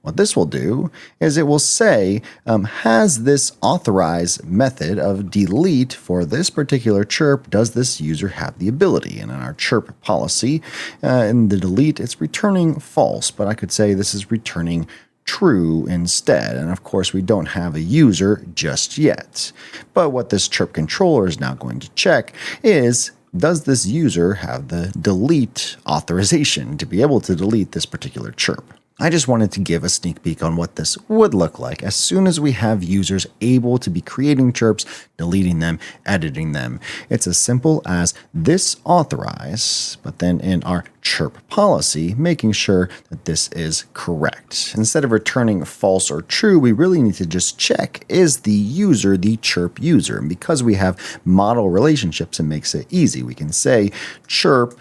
What this will do is it will say, has this authorize method of delete for this particular chirp, does this user have the ability? And in our chirp policy, in the delete, it's returning false, but I could say this is returning true instead. And of course, we don't have a user just yet. But what this chirp controller is now going to check is, does this user have the delete authorization to be able to delete this particular chirp? I just wanted to give a sneak peek on what this would look like as soon as we have users able to be creating chirps, deleting them, editing them. It's as simple as this authorize, but then in our chirp policy, making sure that this is correct. Instead of returning false or true, we really need to just check, is the user the chirp user? And because we have model relationships, it makes it easy. We can say chirp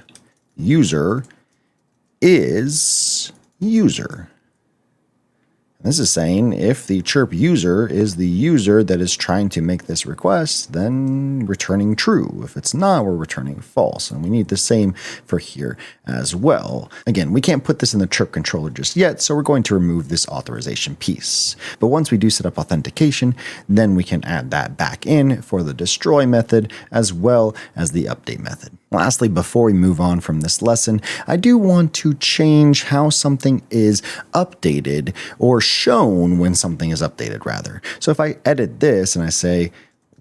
user is user. This is saying if the chirp user is the user that is trying to make this request, then returning true. If it's not, we're returning false. And we need the same for here as well. Again, we can't put this in the chirp controller just yet, so we're going to remove this authorization piece. But once we do set up authentication, then we can add that back in for the destroy method as well as the update method. Lastly, before we move on from this lesson, I do want to change how something is updated or shown when something is updated, rather. So if I edit this and I say,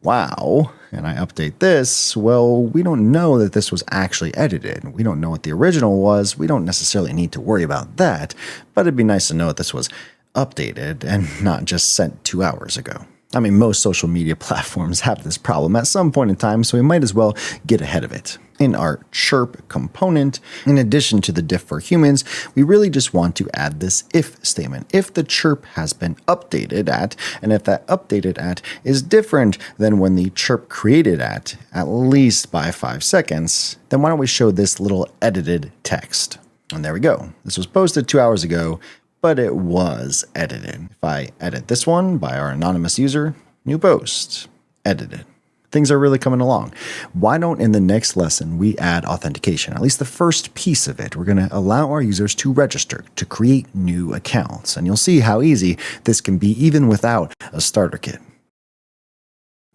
wow, and I update this, well, we don't know that this was actually edited. We don't know what the original was. We don't necessarily need to worry about that, but it'd be nice to know that this was updated and not just sent 2 hours ago. I mean, most social media platforms have this problem at some point in time, so we might as well get ahead of it. In our chirp component, in addition to the diff for humans, we really just want to add this if statement. If the chirp has been updated at, and if that updated at is different than when the chirp created at least by 5 seconds, then why don't we show this little edited text? And there we go. This was posted 2 hours ago, but it was edited. If I edit this one by our anonymous user, new post, edited. Things are really coming along. Why don't in the next lesson we add authentication, at least the first piece of it? We're going to allow our users to register, to create new accounts. And you'll see how easy this can be even without a starter kit.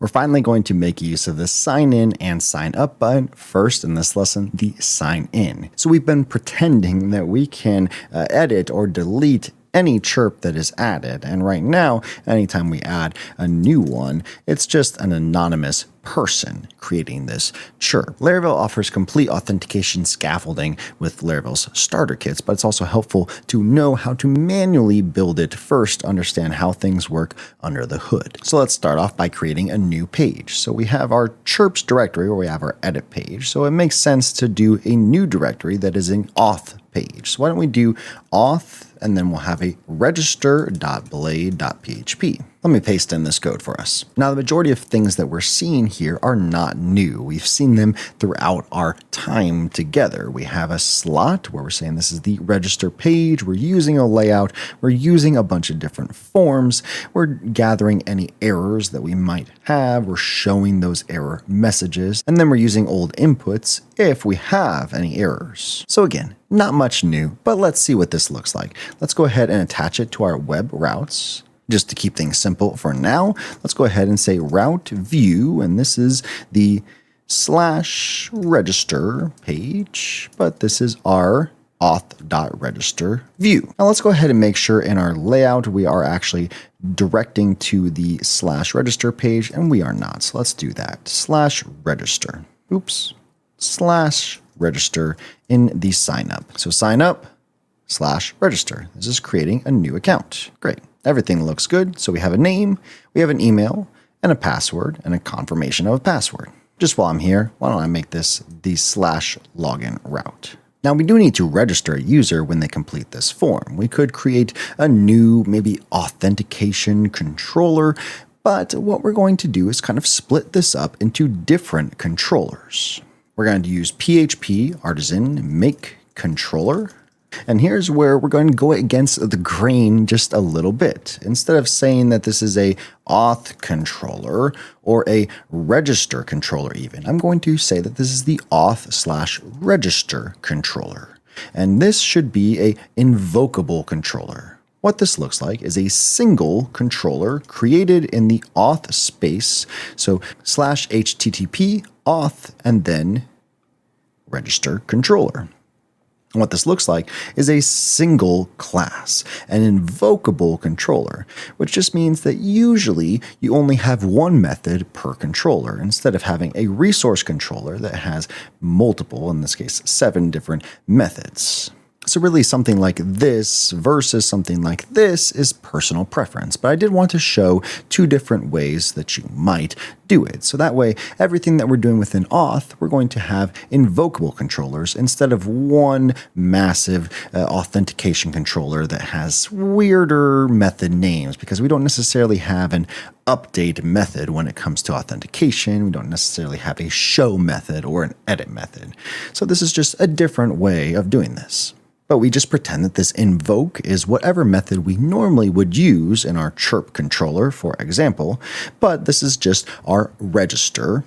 We're finally going to make use of the sign in and sign up button. First in this lesson, the sign in. So we've been pretending that we can edit or delete any chirp that is added. And right now, anytime we add a new one, it's just an anonymous person creating this chirp. Laravel offers complete authentication scaffolding with Laravel's starter kits, but it's also helpful to know how to manually build it first, understand how things work under the hood. So let's start off by creating a new page. So we have our chirps directory where we have our edit page. So it makes sense to do a new directory that is an auth page. So why don't we do auth, and then we'll have a register.blade.php. Let me paste in this code for us. Now, the majority of things that we're seeing here are not new. We've seen them throughout our time together. We have a slot where we're saying this is the register page. We're using a layout. We're using a bunch of different forms. We're gathering any errors that we might have. We're showing those error messages. And then we're using old inputs if we have any errors. So again, not much new, but let's see what this looks like. Let's go ahead and attach it to our web routes. Just to keep things simple for now, let's go ahead and say route view, and this is the /register page, but this is our auth.register view. Now let's go ahead and make sure in our layout we are actually directing to the /register page, and we are not. So let's do that. /register. Oops. /register in the sign up. So sign up /register. This is creating a new account. Great. Everything looks good. So we have a name, we have an email, and a password, and a confirmation of a password. Just while I'm here, why don't I make this the /login route? Now we do need to register a user when they complete this form. We could create a new, maybe authentication controller, but what we're going to do is kind of split this up into different controllers. We're going to use PHP artisan make controller. And here's where we're going to go against the grain just a little bit. Instead of saying that this is a auth controller or a register controller even, I'm going to say that this is the auth/register controller. And this should be a invocable controller. What this looks like is a single controller created in the auth space. So /http auth and then register controller. And what this looks like is a single class, an invocable controller, which just means that usually you only have one method per controller instead of having a resource controller that has multiple, in this case, 7 different methods. So really something like this versus something like this is personal preference, but I did want to show 2 different ways that you might do it. So that way, everything that we're doing within auth, we're going to have invocable controllers instead of one massive authentication controller that has weirder method names, because we don't necessarily have an update method when it comes to authentication. We don't necessarily have a show method or an edit method. So this is just a different way of doing this. But we just pretend that this invoke is whatever method we normally would use in our chirp controller, for example, but this is just our register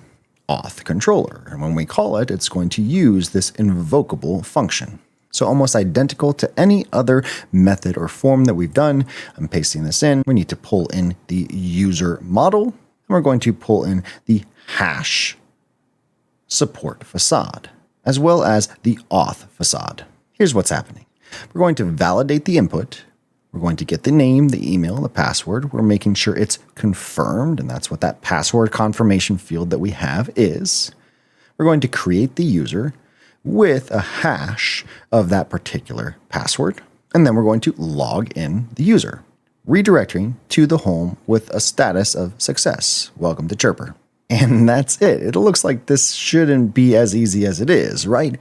auth controller. And when we call it, it's going to use this invocable function. So almost identical to any other method or form that we've done. I'm pasting this in. We need to pull in the user model, and we're going to pull in the hash support facade, as well as the auth facade. Here's what's happening. We're going to validate the input. We're going to get the name, the email, the password. We're making sure it's confirmed, and that's what that password confirmation field that we have is. We're going to create the user with a hash of that particular password, and then we're going to log in the user, redirecting to the home with a status of success. Welcome to Chirper. And that's it. It looks like this shouldn't be as easy as it is, right?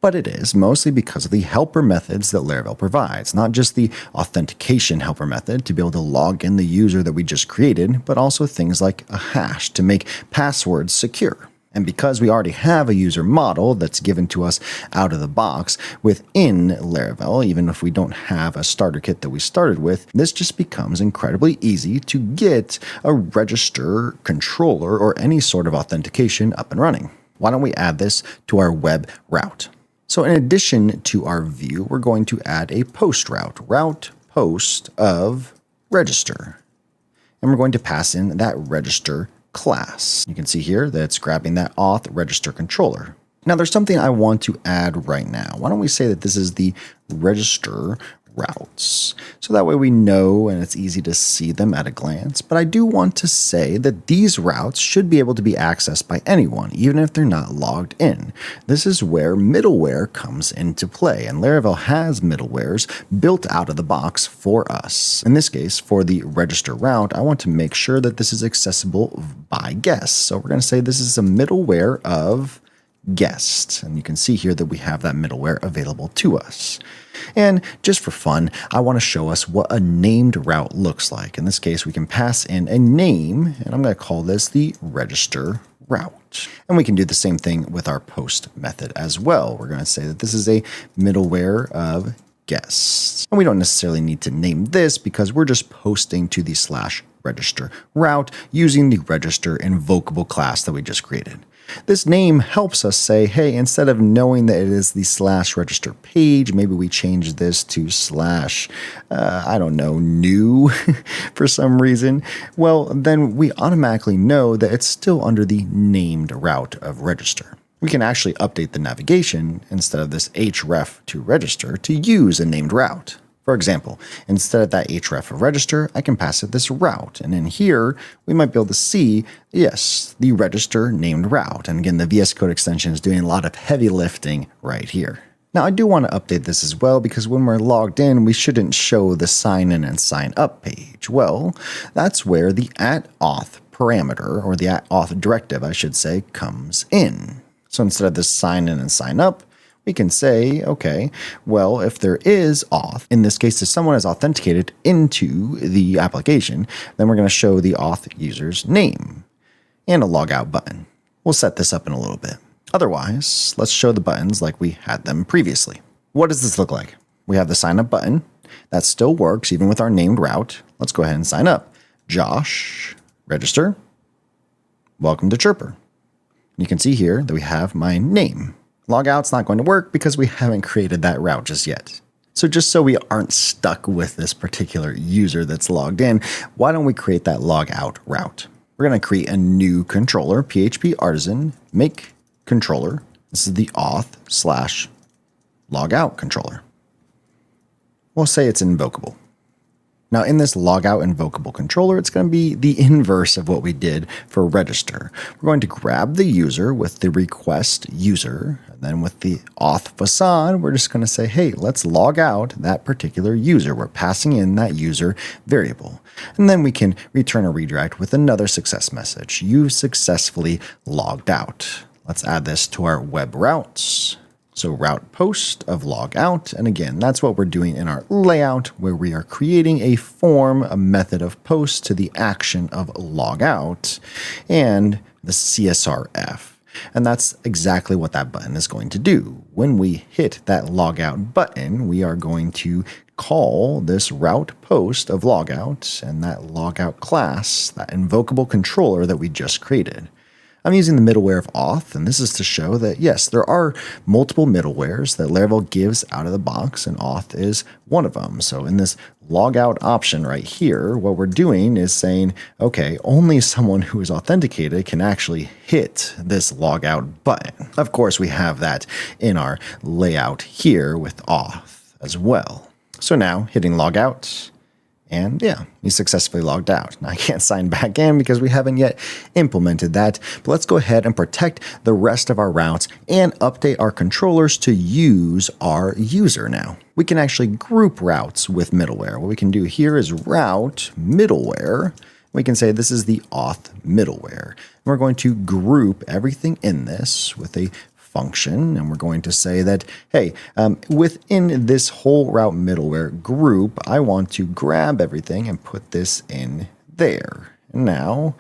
But it is, mostly because of the helper methods that Laravel provides, not just the authentication helper method to be able to log in the user that we just created, but also things like a hash to make passwords secure. And because we already have a user model that's given to us out of the box within Laravel, even if we don't have a starter kit that we started with, this just becomes incredibly easy to get a register controller or any sort of authentication up and running. Why don't we add this to our web route? So in addition to our view, we're going to add a post route post of register. And we're going to pass in that register class. You can see here that it's grabbing that auth register controller. Now there's something I want to add right now. Why don't we say that this is the register routes? So that way we know and it's easy to see them at a glance. But I do want to say that these routes should be able to be accessed by anyone, even if they're not logged in. This is where middleware comes into play, and Laravel has middlewares built out of the box for us. In this case, for the register route, I want to make sure that this is accessible by guest. So we're going to say this is a middleware of guest, and you can see here that we have that middleware available to us. And just for fun, I want to show us what a named route looks like. In this case, we can pass in a name, and I'm going to call this the register route. And we can do the same thing with our post method as well. We're going to say that this is a middleware of guests. And we don't necessarily need to name this because we're just posting to the /register route using the register invocable class that we just created. This name helps us say, hey, instead of knowing that it is the /register page, maybe we change this to new for some reason. Well, then we automatically know that it's still under the named route of register. We can actually update the navigation instead of this href to register to use a named route. For example, instead of that href of register, I can pass it this route. And in here, we might be able to see, yes, the register named route. And again, the VS Code extension is doing a lot of heavy lifting right here. Now, I do want to update this as well because when we're logged in, we shouldn't show the sign in and sign up page. Well, that's where the @auth parameter, or the @auth directive, I should say, comes in. So instead of this sign in and sign up, we can say, okay, well, if there is auth, in this case, if someone is authenticated into the application, then we're going to show the auth user's name and a logout button. We'll set this up in a little bit. Otherwise, let's show the buttons like we had them previously. What does this look like? We have the sign up button. That still works even with our named route. Let's go ahead and sign up. Josh, register. Welcome to Chirper. You can see here that we have my name. Logout's not going to work because we haven't created that route just yet. So just so we aren't stuck with this particular user that's logged in, why don't we create that logout route? We're going to create a new controller, PHP artisan, make controller. This is the auth/logout controller. We'll say it's invocable. Now in this logout invocable controller, it's going to be the inverse of what we did for register. We're going to grab the user with the request user, and then with the auth facade, we're just going to say, hey, let's log out that particular user. We're passing in that user variable. And then we can return a redirect with another success message. You successfully logged out. Let's add this to our web routes. So route post of logout, and again, that's what we're doing in our layout, where we are creating a form, a method of post to the action of logout and the CSRF. And that's exactly what that button is going to do. When we hit that logout button, we are going to call this route post of logout and that logout class, that invocable controller that we just created. I'm using the middleware of auth, and this is to show that, yes, there are multiple middlewares that Laravel gives out of the box, and auth is one of them. So in this logout option right here, what we're doing is saying, okay, only someone who is authenticated can actually hit this logout button. Of course, we have that in our layout here with auth as well. So now hitting logout, and yeah, he successfully logged out. Now I can't sign back in because we haven't yet implemented that, but let's go ahead and protect the rest of our routes and update our controllers to use our user now. We can actually group routes with middleware. What we can do here is route middleware. We can say this is the auth middleware. And we're going to group everything in this with a function, and we're going to say that, hey, within this whole route middleware group, I want to grab everything and put this in there. And now,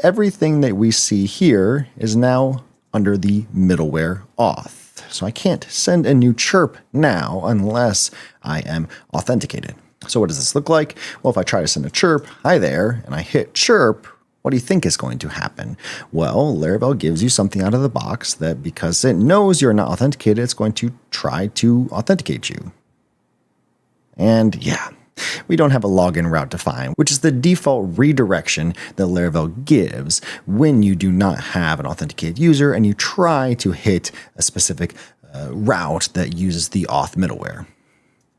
everything that we see here is now under the middleware auth. So I can't send a new chirp now unless I am authenticated. So what does this look like? Well, if I try to send a chirp, hi there, and I hit chirp, what do you think is going to happen? Well, Laravel gives you something out of the box that because it knows you're not authenticated, it's going to try to authenticate you. And yeah, we don't have a login route defined, which is the default redirection that Laravel gives when you do not have an authenticated user and you try to hit a specific route that uses the auth middleware.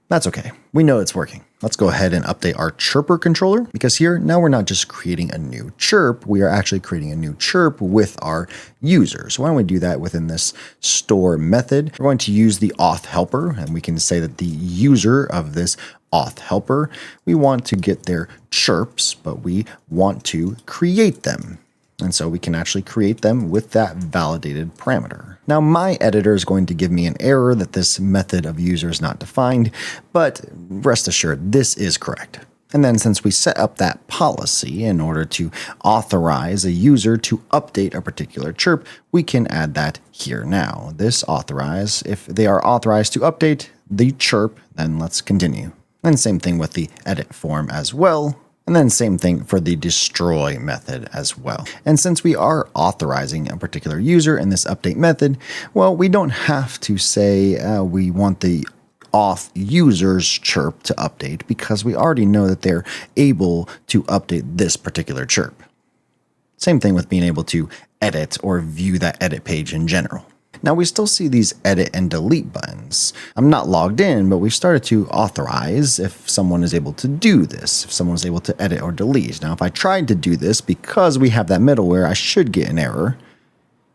That's okay. We know it's working. Let's go ahead and update our chirper controller, because here now we're not just creating a new chirp, we are actually creating a new chirp with our user. So why don't we do that within this store method? We're going to use the auth helper, and we can say that the user of this auth helper, we want to get their chirps, but we want to create them. And so we can actually create them with that validated parameter. Now my editor is going to give me an error that this method of user is not defined, but rest assured this is correct. And then since we set up that policy in order to authorize a user to update a particular chirp, we can add that here now. This authorize, if they are authorized to update the chirp, then let's continue. And same thing with the edit form as well. And then same thing for the destroy method as well. And since we are authorizing a particular user in this update method, well, we don't have to say we want the auth user's chirp to update, because we already know that they're able to update this particular chirp. Same thing with being able to edit or view that edit page in general. Now we still see these edit and delete buttons. I'm not logged in, but we've started to authorize if someone is able to do this, if someone is able to edit or delete. Now if I tried to do this, because we have that middleware, I should get an error.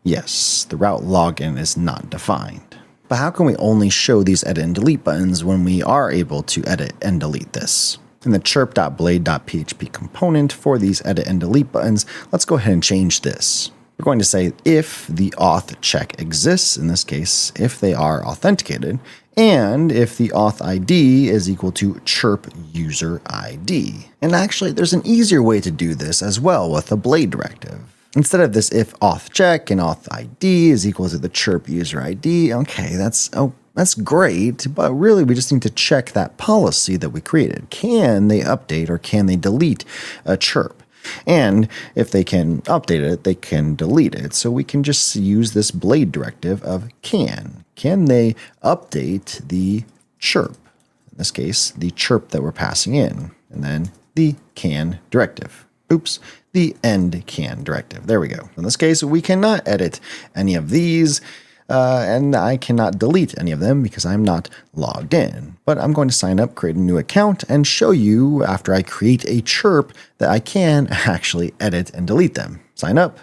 Yes, the route login is not defined. But how can we only show these edit and delete buttons when we are able to edit and delete this? In the chirp.blade.php component for these edit and delete buttons, let's go ahead and change this. We're going to say if the auth check exists, in this case, if they are authenticated, and if the auth ID is equal to chirp user ID. And actually, there's an easier way to do this as well with the blade directive. Instead of this if auth check and auth ID is equal to the chirp user ID, okay, that's great, but really we just need to check that policy that we created. Can they update or can they delete a chirp? And if they can update it, they can delete it. So we can just use this blade directive of can. Can they update the chirp? this case, the chirp that we're passing in, and then the can directive. Oops, the end can directive. There we go. In this case, we cannot edit any of these, and I cannot delete any of them because I'm not logged in. But I'm going to sign up, create a new account, and show you after I create a chirp that I can actually edit and delete them. Sign up.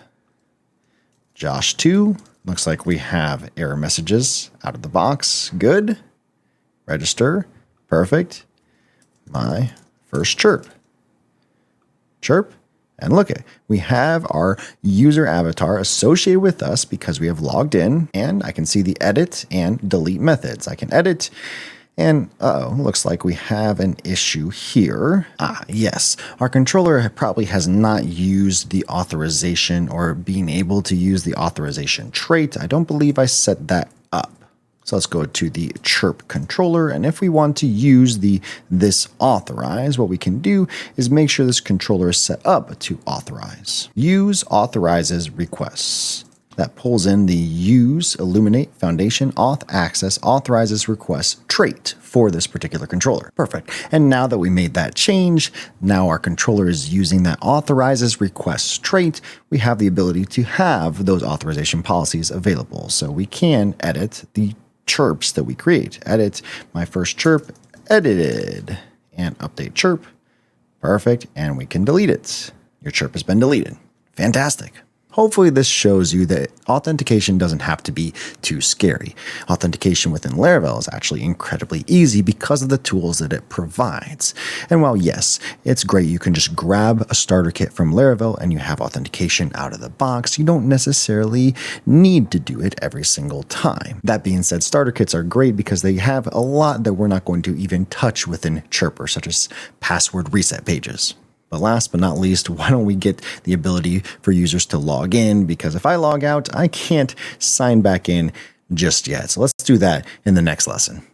Josh 2. Looks like we have error messages out of the box. Good. Register. Perfect. My first chirp. Chirp. And look at, we have our user avatar associated with us because we have logged in, and I can see the edit and delete methods. I can edit, and looks like we have an issue here. Yes, our controller probably has not used the authorization or being able to use the authorization trait. I don't believe I set that up. So let's go to the chirp controller, and if we want to use this authorize, what we can do is make sure this controller is set up to authorize. Use authorizes requests. That pulls in the use illuminate foundation auth access authorizes requests trait for this particular controller. Perfect. And now that we made that change, now our controller is using that authorizes requests trait. We have the ability to have those authorization policies available. So we can edit the chirps that we create. Edit my first chirp, edited, and update chirp. Perfect. And we can delete it. Your chirp has been deleted. Fantastic. Hopefully this shows you that authentication doesn't have to be too scary. Authentication within Laravel is actually incredibly easy because of the tools that it provides. And while yes, it's great, you can just grab a starter kit from Laravel and you have authentication out of the box, you don't necessarily need to do it every single time. That being said, starter kits are great because they have a lot that we're not going to even touch within Chirper, such as password reset pages. But last but not least, why don't we get the ability for users to log in? Because if I log out, I can't sign back in just yet. So let's do that in the next lesson.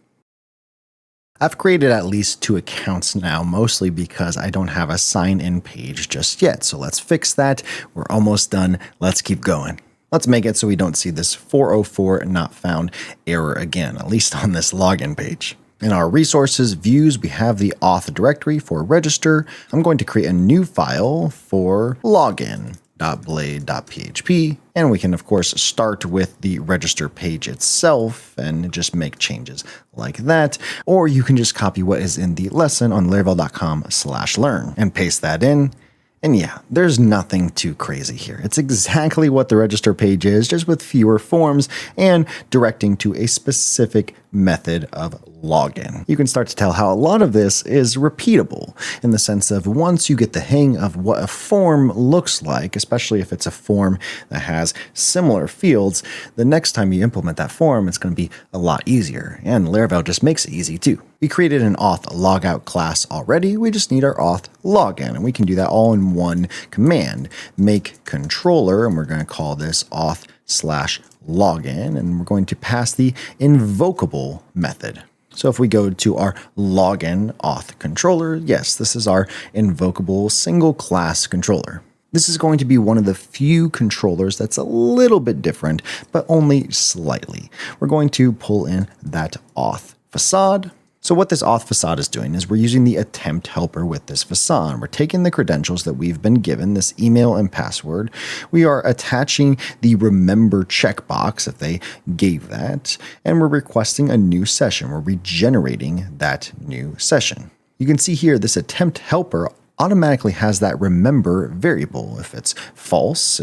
I've created at least 2 accounts now, mostly because I don't have a sign-in page just yet. So let's fix that. We're almost done. Let's keep going. Let's make it so we don't see this 404 not found error again, at least on this login page. In our resources views, we have the auth directory for register. I'm going to create a new file for login.blade.php, and we can of course start with the register page itself and just make changes like that. Or you can just copy what is in the lesson on laravel.com/learn and paste that in. And yeah, there's nothing too crazy here. It's exactly what the register page is, just with fewer forms and directing to a specific method of login. You can start to tell how a lot of this is repeatable in the sense of once you get the hang of what a form looks like, especially if it's a form that has similar fields, the next time you implement that form, it's going to be a lot easier. And Laravel just makes it easy too. We created an auth logout class already. We just need our auth login, and we can do that all in one command. Make controller, and we're going to call this auth/login, and we're going to pass the invocable method. So if we go to our login auth controller, yes, this is our invocable single class controller. This is going to be one of the few controllers that's a little bit different, but only slightly. We're going to pull in that auth facade. So what this auth facade is doing is we're using the attempt helper with this facade. We're taking the credentials that we've been given, this email and password. We are attaching the remember checkbox if they gave that, and we're requesting a new session. We're regenerating that new session. You can see here this attempt helper automatically has that remember variable. If it's false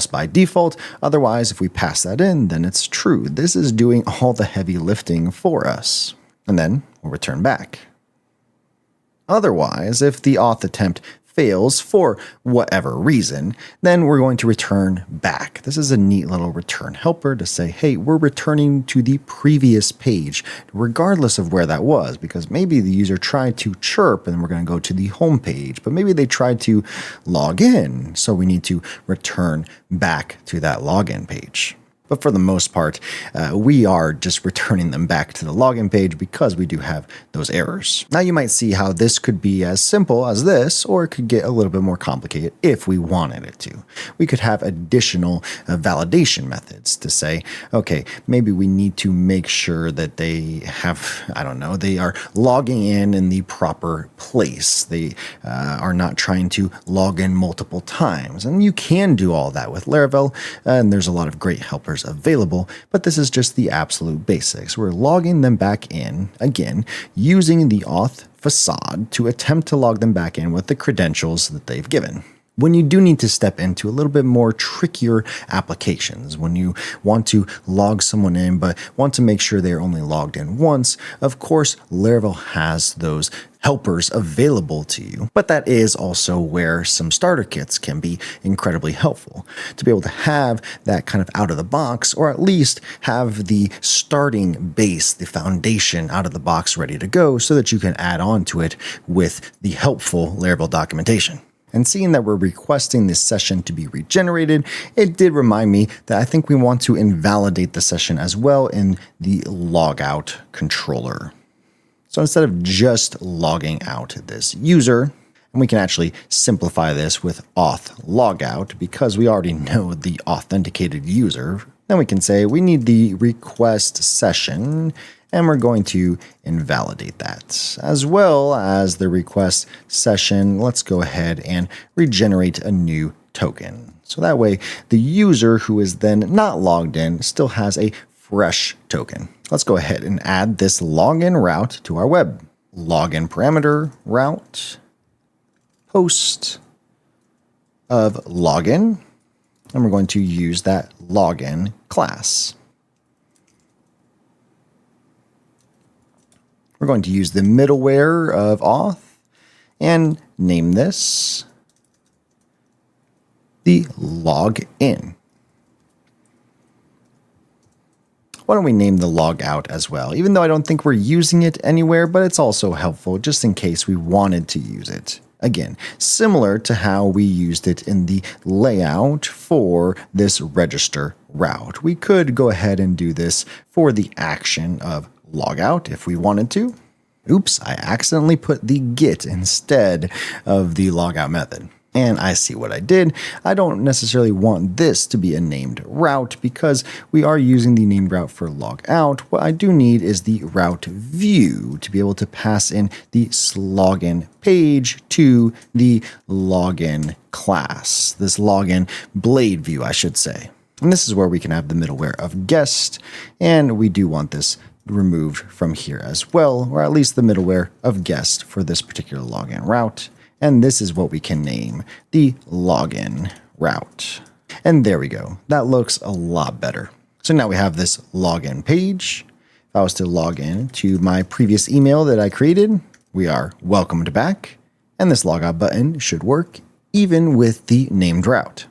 by default. Otherwise, if we pass that in, then it's true. This is doing all the heavy lifting for us. And then we'll return back. Otherwise, if the auth attempt fails for whatever reason, then we're going to return back. This is a neat little return helper to say, hey, we're returning to the previous page, regardless of where that was, because maybe the user tried to chirp and we're going to go to the home page, but maybe they tried to log in. So we need to return back to that login page. But for the most part, we are just returning them back to the login page because we do have those errors. Now you might see how this could be as simple as this, or it could get a little bit more complicated if we wanted it to. We could have additional validation methods to say, okay, maybe we need to make sure that they have, I don't know, they are logging in the proper place. They are not trying to log in multiple times. And you can do all that with Laravel, and there's a lot of great helpers available, but this is just the absolute basics. We're logging them back in, again, using the auth facade to attempt to log them back in with the credentials that they've given. When you do need to step into a little bit more trickier applications, when you want to log someone in but want to make sure they're only logged in once, of course, Laravel has those helpers available to you. But that is also where some starter kits can be incredibly helpful. To be able to have that kind of out of the box, or at least have the starting base, the foundation out of the box ready to go so that you can add on to it with the helpful Laravel documentation. And seeing that we're requesting this session to be regenerated, it did remind me that I think we want to invalidate the session as well in the logout controller. So instead of just logging out this user, and we can actually simplify this with auth logout because we already know the authenticated user, then we can say we need the request session, and we're going to invalidate that. As well as the request session, let's go ahead and regenerate a new token. So that way, the user who is then not logged in still has a fresh token. Let's go ahead and add this login route to our web. Login parameter route, post of login, and we're going to use that login class. We're going to use the middleware of auth and name this the login. Why don't we name the logout as well? Even though I don't think we're using it anywhere, but it's also helpful just in case we wanted to use it. Again, similar to how we used it in the layout for this register route. We could go ahead and do this for the action of logout if we wanted to. Oops, I accidentally put the get instead of the logout method. And I see what I did. I don't necessarily want this to be a named route because we are using the named route for logout. What I do need is the route view to be able to pass in the login page to the login class, this login blade view, I should say. And this is where we can have the middleware of guest, and we do want this removed from here as well, or at least the middleware of guest for this particular login route. And this is what we can name the login route. And there we go. That looks a lot better. So now we have this login page. If I was to log in to my previous email that I created, we are welcomed back. And this logout button should work even with the named route.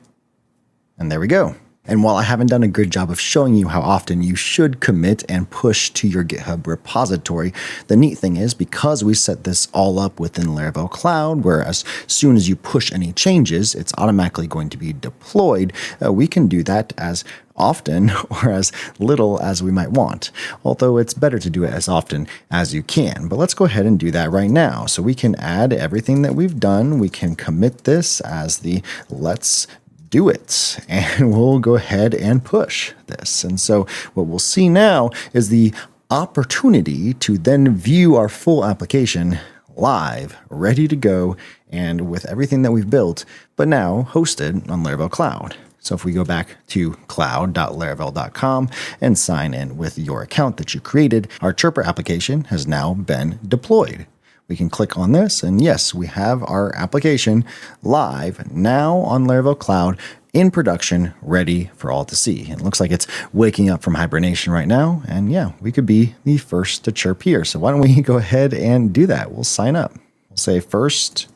And there we go. And while I haven't done a good job of showing you how often you should commit and push to your GitHub repository, the neat thing is because we set this all up within Laravel Cloud, where as soon as you push any changes, it's automatically going to be deployed, we can do that as often or as little as we might want. Although it's better to do it as often as you can. But let's go ahead and do that right now. So we can add everything that we've done. We can commit this as the let's do it, and we'll go ahead and push this. And so what we'll see now is the opportunity to then view our full application live, ready to go, and with everything that we've built, but now hosted on Laravel Cloud. So if we go back to cloud.laravel.com and sign in with your account that you created, our Chirper application has now been deployed. We can click on this, and yes, we have our application live now on Laravel Cloud in production, ready for all to see. It looks like it's waking up from hibernation right now, and yeah, we could be the first to chirp here. So why don't we go ahead and do that? We'll sign up. We'll say first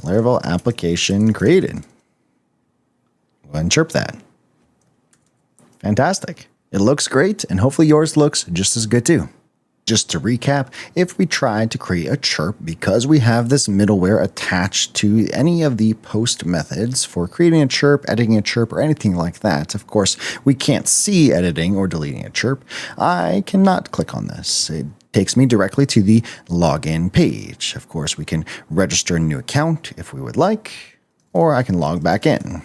Laravel application created. Go ahead and chirp that. Fantastic. It looks great, and hopefully yours looks just as good too. Just to recap, if we try to create a chirp, because we have this middleware attached to any of the post methods for creating a chirp, editing a chirp, or anything like that, of course, we can't see editing or deleting a chirp, I cannot click on this. It takes me directly to the login page. Of course, we can register a new account if we would like, or I can log back in.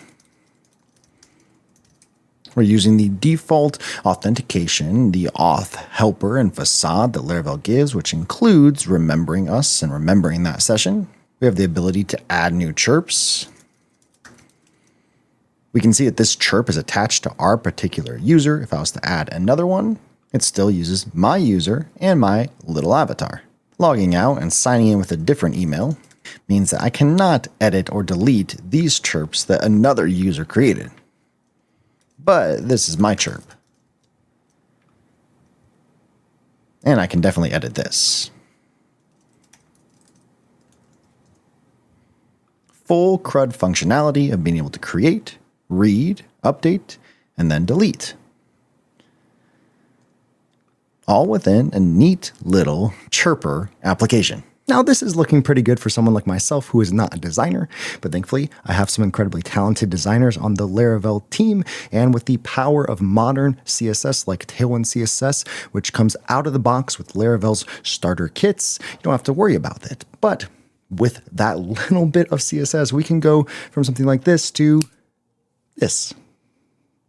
We're using the default authentication, the auth helper and facade that Laravel gives, which includes remembering us and remembering that session. We have the ability to add new chirps. We can see that this chirp is attached to our particular user. If I was to add another one, it still uses my user and my little avatar. Logging out and signing in with a different email means that I cannot edit or delete these chirps that another user created. But this is my chirp. And I can definitely edit this. Full CRUD functionality of being able to create, read, update, and then delete. All within a neat little chirper application. Now, this is looking pretty good for someone like myself who is not a designer, but thankfully I have some incredibly talented designers on the Laravel team, and with the power of modern CSS like Tailwind CSS, which comes out of the box with Laravel's starter kits, you don't have to worry about it. But with that little bit of CSS, we can go from something like this to this.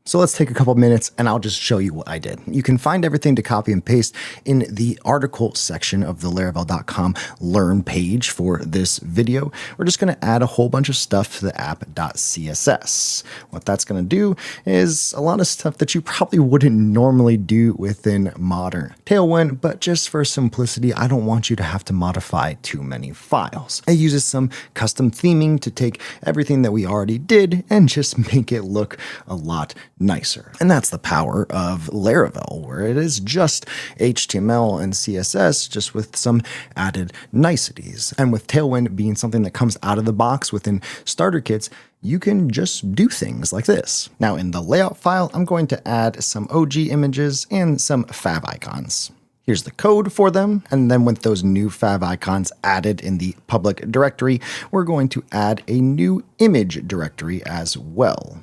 So let's take a couple minutes and I'll just show you what I did. You can find everything to copy and paste in the article section of the Laravel.com Learn page for this video. We're just going to add a whole bunch of stuff to the app.css. What that's going to do is a lot of stuff that you probably wouldn't normally do within modern Tailwind, but just for simplicity, I don't want you to have to modify too many files. It uses some custom theming to take everything that we already did and just make it look a lot nicer. And that's the power of Laravel, where it is just HTML and CSS, just with some added niceties. And with Tailwind being something that comes out of the box within starter kits, you can just do things like this. Now in the layout file, I'm going to add some OG images and some fav icons. Here's the code for them, and then with those new fav icons added in the public directory, we're going to add a new image directory as well.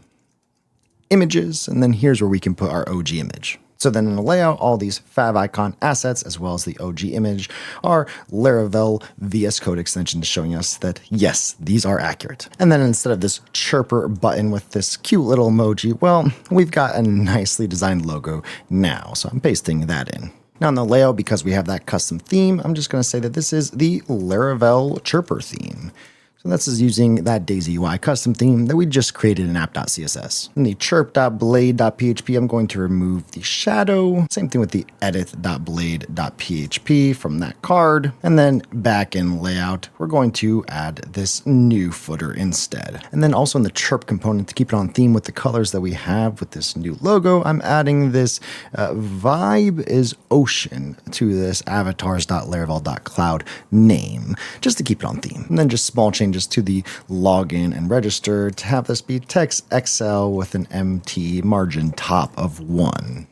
Images, and then here's where we can put our OG image. So then in the layout, all these fav icon assets, as well as the OG image, are Laravel VS Code extensions showing us that, yes, these are accurate. And then instead of this chirper button with this cute little emoji, well, we've got a nicely designed logo now. So I'm pasting that in. Now in the layout, because we have that custom theme, I'm just going to say that this is the Laravel chirper theme. So this is using that Daisy UI custom theme that we just created in app.css. In the chirp.blade.php, I'm going to remove the shadow. Same thing with the edit.blade.php from that card. And then back in layout, we're going to add this new footer instead. And then also in the chirp component, to keep it on theme with the colors that we have with this new logo, I'm adding this vibe is ocean to this avatars.laravel.cloud name, just to keep it on theme. And then just small changes to the login and register to have this be text XL with an MT margin top of 1.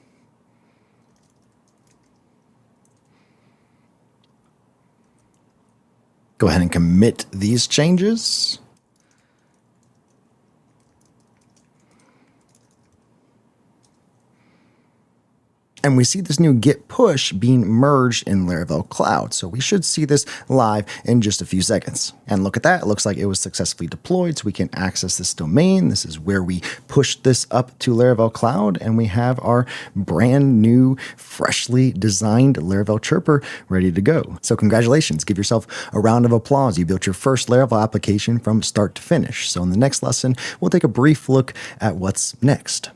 Go ahead and commit these changes. And we see this new git push being merged in Laravel Cloud. So we should see this live in just a few seconds. And look at that. It looks like it was successfully deployed. So we can access this domain. This is where we pushed this up to Laravel Cloud. And we have our brand new, freshly designed Laravel chirper ready to go. So congratulations. Give yourself a round of applause. You built your first Laravel application from start to finish. So in the next lesson, we'll take a brief look at what's next.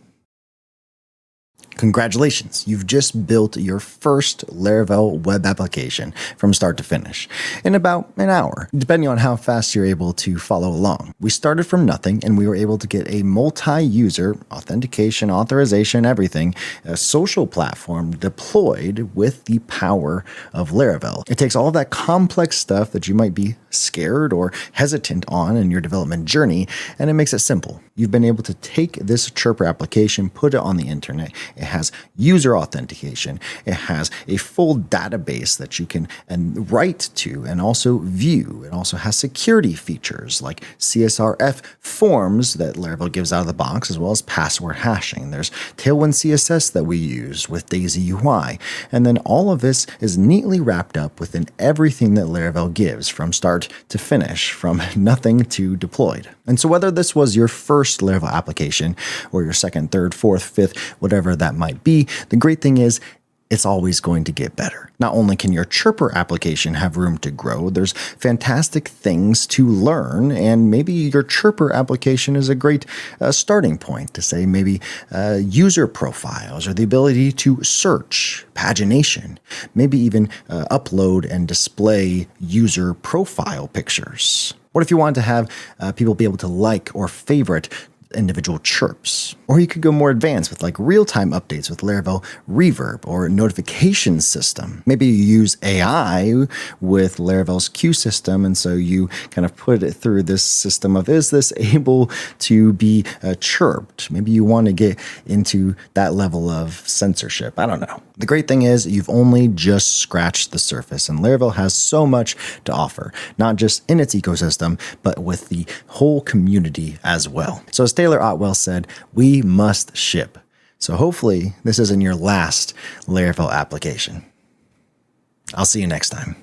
Congratulations, you've just built your first Laravel web application from start to finish in about an hour, depending on how fast you're able to follow along. We started from nothing and we were able to get a multi-user authentication, authorization, everything, a social platform deployed with the power of Laravel. It takes all of that complex stuff that you might be scared or hesitant on in your development journey, and it makes it simple. You've been able to take this Chirp application, put it on the internet. It has user authentication. It has a full database that you can write to and also view. It also has security features like CSRF forms that Laravel gives out of the box, as well as password hashing. There's Tailwind CSS that we use with Daisy UI. And then all of this is neatly wrapped up within everything that Laravel gives from start to finish, from nothing to deployed. And so whether this was your first Laravel application or your second, third, fourth, fifth, whatever that might be, the great thing is it's always going to get better. Not only can your Chirper application have room to grow, there's fantastic things to learn, and maybe your Chirper application is a great starting point to say maybe user profiles or the ability to search, pagination, maybe even upload and display user profile pictures. What if you wanted to have people be able to like or favorite individual chirps? Or you could go more advanced with like real-time updates with Laravel Reverb or notification system. Maybe you use AI with Laravel's queue system, and so you kind of put it through this system of, is this able to be chirped? Maybe you want to get into that level of censorship. I don't know. The great thing is you've only just scratched the surface, and Laravel has so much to offer, not just in its ecosystem, but with the whole community as well. So as Taylor Otwell said, we must ship. So hopefully this isn't your last Laravel application. I'll see you next time.